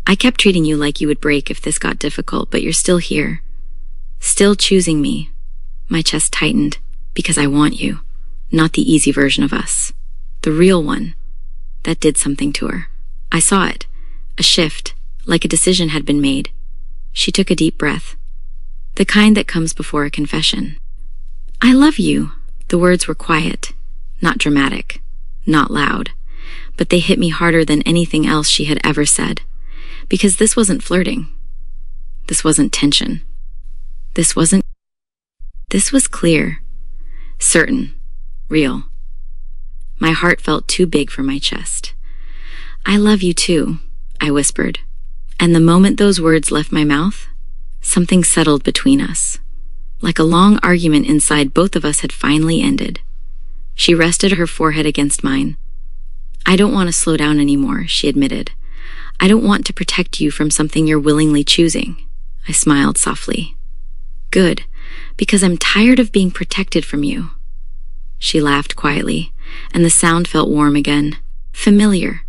I kept treating you like you would break if this got difficult, but you're still here. Still choosing me. My chest tightened, because I want you, not the easy version of us. The real one. That did something to her. I saw it. A shift, like a decision had been made. She took a deep breath. The kind that comes before a confession. I love you. The words were quiet, not dramatic, not loud. But they hit me harder than anything else she had ever said. Because this wasn't flirting. This wasn't tension. This was clear, certain, real. My heart felt too big for my chest. I love you too, I whispered. And the moment those words left my mouth, something settled between us. Like a long argument inside both of us had finally ended. She rested her forehead against mine. I don't want to slow down anymore, she admitted. I don't want to protect you from something you're willingly choosing. I smiled softly. Good, because I'm tired of being protected from you. She laughed quietly, and the sound felt warm again, familiar.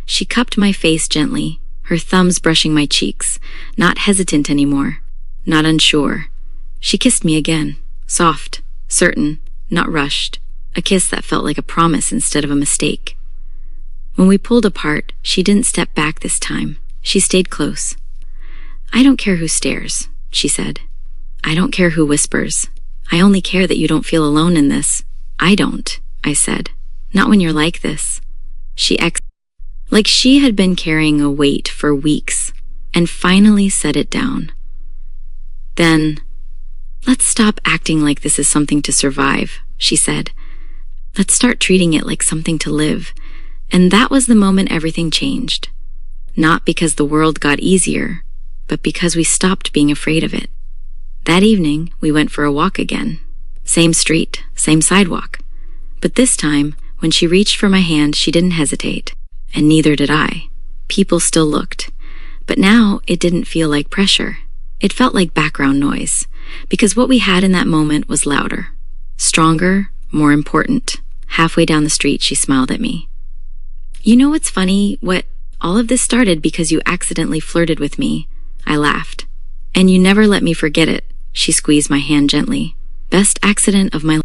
She cupped my face gently, her thumbs brushing my cheeks, not hesitant anymore, not unsure. She kissed me again, soft, certain, not rushed, a kiss that felt like a promise instead of a mistake. When we pulled apart, she didn't step back this time. She stayed close. I don't care who stares, she said. I don't care who whispers. I only care that you don't feel alone in this. I don't, I said. Not when you're like this. She like she had been carrying a weight for weeks, and finally set it down. Then, let's stop acting like this is something to survive, she said. Let's start treating it like something to live. And that was the moment everything changed. Not because the world got easier, but because we stopped being afraid of it. That evening, we went for a walk again. Same street, same sidewalk. But this time, when she reached for my hand, she didn't hesitate. And neither did I. People still looked. But now, it didn't feel like pressure. It felt like background noise. Because what we had in that moment was louder. Stronger, more important. Halfway down the street, she smiled at me. You know what's funny? All of this started because you accidentally flirted with me. I laughed. And you never let me forget it. She squeezed my hand gently. Best accident of my life.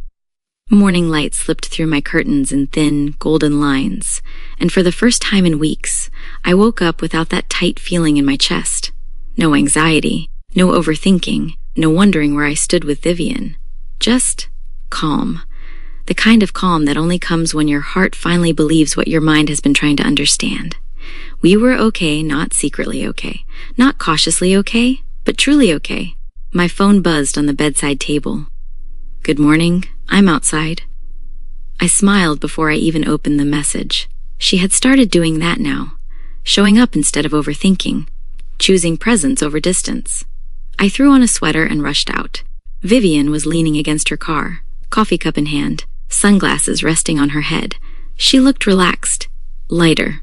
Morning light slipped through my curtains in thin, golden lines. And for the first time in weeks, I woke up without that tight feeling in my chest. No anxiety, no overthinking, no wondering where I stood with Vivian. Just calm. The kind of calm that only comes when your heart finally believes what your mind has been trying to understand. We were okay, not secretly okay. Not cautiously okay, but truly okay. My phone buzzed on the bedside table. Good morning, I'm outside. I smiled before I even opened the message. She had started doing that now. showing up instead of overthinking, choosing presence over distance. I threw on a sweater and rushed out. Vivian was leaning against her car, coffee cup in hand, sunglasses resting on her head. She looked relaxed, lighter.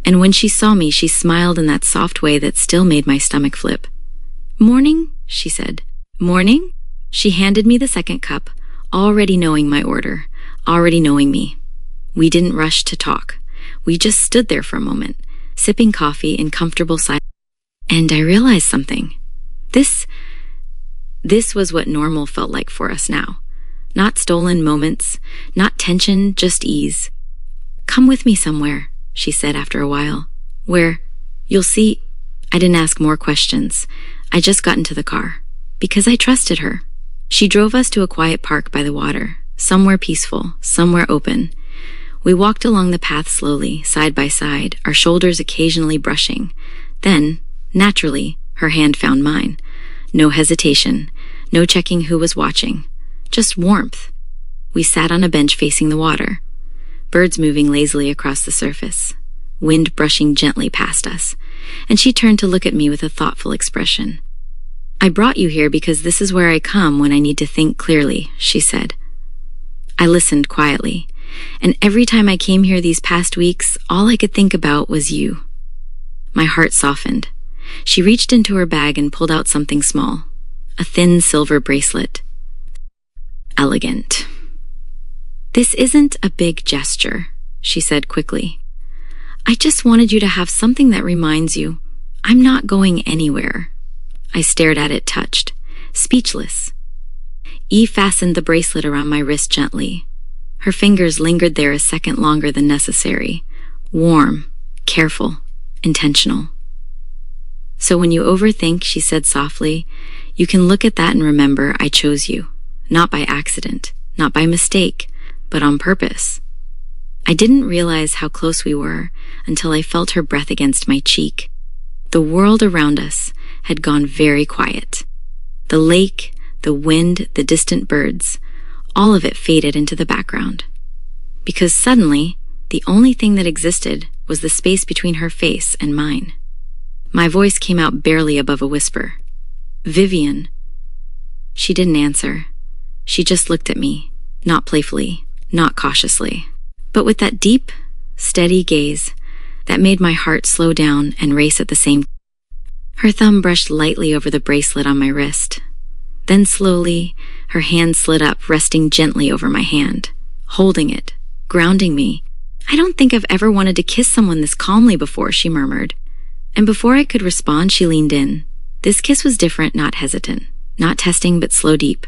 And when she saw me, she smiled in that soft way that still made my stomach flip. "Morning," she said. "Morning?" She handed me the second cup, already knowing my order, already knowing me. We didn't rush to talk. We just stood there for a moment, sipping coffee in comfortable silence. And I realized something. This was what normal felt like for us now. Not stolen moments, not tension, just ease. "Come with me somewhere," she said after a while. "Where? You'll see." I didn't ask more questions. I just got into the car, because I trusted her. She drove us to a quiet park by the water, somewhere peaceful, somewhere open. We walked along the path slowly, side by side, our shoulders occasionally brushing. Then, naturally, her hand found mine. No hesitation, no checking who was watching, just warmth. We sat on a bench facing the water, birds moving lazily across the surface, wind brushing gently past us, and she turned to look at me with a thoughtful expression. "I brought you here because this is where I come when I need to think clearly," she said. I listened quietly, and every time I came here these past weeks, all I could think about was you. My heart softened. She reached into her bag and pulled out something small, a thin silver bracelet. Elegant. "This isn't a big gesture," she said quickly. "I just wanted you to have something that reminds you, I'm not going anywhere." I stared at it, touched, speechless. Eve fastened the bracelet around my wrist gently. Her fingers lingered there a second longer than necessary. Warm, careful, intentional. "So when you overthink," she said softly, "you can look at that and remember I chose you. Not by accident, not by mistake, but on purpose." I didn't realize how close we were until I felt her breath against my cheek. The world around us had gone very quiet. The lake, the wind, the distant birds, all of it faded into the background. Because suddenly, the only thing that existed was the space between her face and mine. My voice came out barely above a whisper. "Vivian." She didn't answer. She just looked at me, not playfully, not cautiously, but with that deep, steady gaze that made my heart slow down and race at the same time. Her thumb brushed lightly over the bracelet on my wrist. Then slowly, her hand slid up, resting gently over my hand, holding it, grounding me. "I don't think I've ever wanted to kiss someone this calmly before," she murmured. And before I could respond, she leaned in. This kiss was different, not hesitant, not testing, but slow, deep.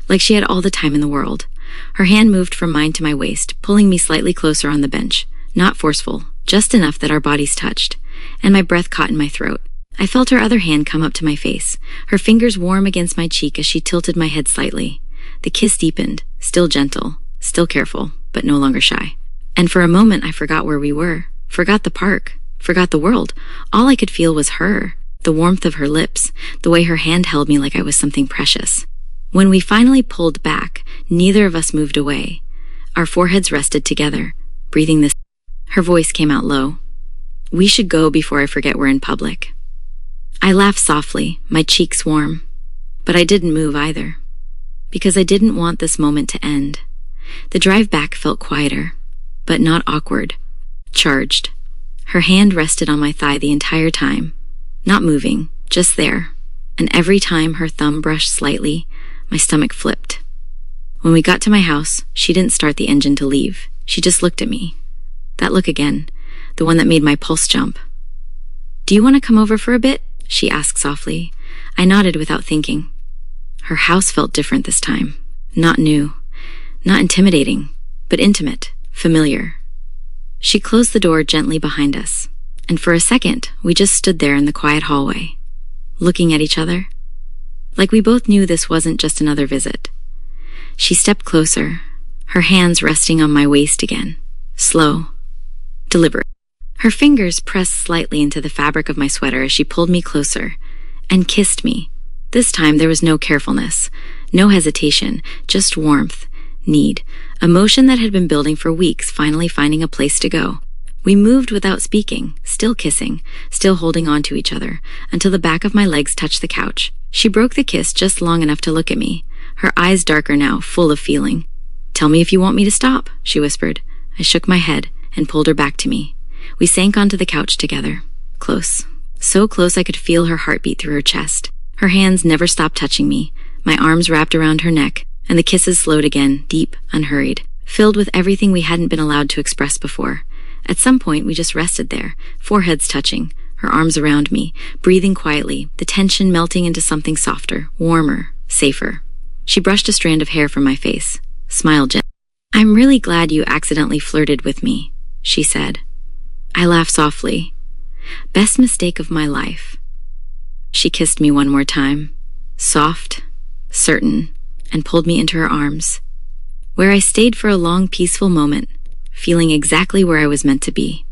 Like she had all the time in the world. Her hand moved from mine to my waist, pulling me slightly closer on the bench. Not forceful, just enough that our bodies touched, and my breath caught in my throat. I felt her other hand come up to my face, her fingers warm against my cheek as she tilted my head slightly. The kiss deepened, still gentle, still careful, but no longer shy. And for a moment I forgot where we were, forgot the park, forgot the world. All I could feel was her, the warmth of her lips, the way her hand held me like I was something precious. When we finally pulled back, neither of us moved away. Our foreheads rested together, breathing this. Her voice came out low. "We should go before I forget we're in public." I laughed softly, my cheeks warm. But I didn't move either, because I didn't want this moment to end. The drive back felt quieter, but not awkward, charged. Her hand rested on my thigh the entire time, not moving, just there. And every time her thumb brushed slightly, my stomach flipped. When we got to my house, she didn't start the engine to leave. She just looked at me. That look again, the one that made my pulse jump. "Do you want to come over for a bit?" she asked softly. I nodded without thinking. Her house felt different this time. Not new, not intimidating, but intimate, familiar. She closed the door gently behind us, and for a second, we just stood there in the quiet hallway, looking at each other, like we both knew this wasn't just another visit. She stepped closer, her hands resting on my waist again, slow, deliberate. Her fingers pressed slightly into the fabric of my sweater as she pulled me closer and kissed me. This time there was no carefulness, no hesitation, just warmth, need, emotion that had been building for weeks finally finding a place to go. We moved without speaking, still kissing, still holding on to each other, until the back of my legs touched the couch. She broke the kiss just long enough to look at me, her eyes darker now, full of feeling. "Tell me if you want me to stop," she whispered. I shook my head and pulled her back to me. We sank onto the couch together, close. So close I could feel her heartbeat through her chest. Her hands never stopped touching me, my arms wrapped around her neck, and the kisses slowed again, deep, unhurried, filled with everything we hadn't been allowed to express before. At some point, we just rested there, foreheads touching, her arms around me, breathing quietly, the tension melting into something softer, warmer, safer. She brushed a strand of hair from my face, smiled gently. "I'm really glad you accidentally flirted with me," she said. I laughed softly. "Best mistake of my life." She kissed me one more time, soft, certain, and pulled me into her arms, where I stayed for a long, peaceful moment, feeling exactly where I was meant to be.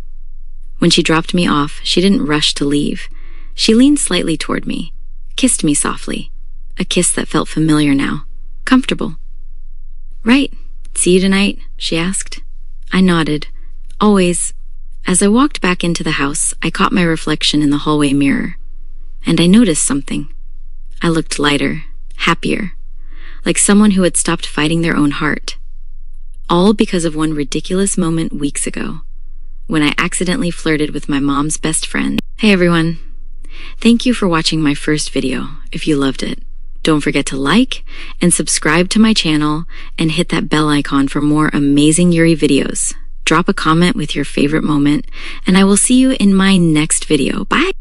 When she dropped me off, she didn't rush to leave. She leaned slightly toward me, kissed me softly, a kiss that felt familiar now, comfortable. "Right. See you tonight?" she asked. I nodded. "Always." As I walked back into the house, I caught my reflection in the hallway mirror, and I noticed something. I looked lighter, happier, like someone who had stopped fighting their own heart. All because of one ridiculous moment weeks ago, when I accidentally flirted with my mom's best friend. Hey everyone. Thank you for watching my first video. If you loved it, don't forget to like and subscribe to my channel and hit that bell icon for more amazing Yuri videos. Drop a comment with your favorite moment, and I will see you in my next video. Bye!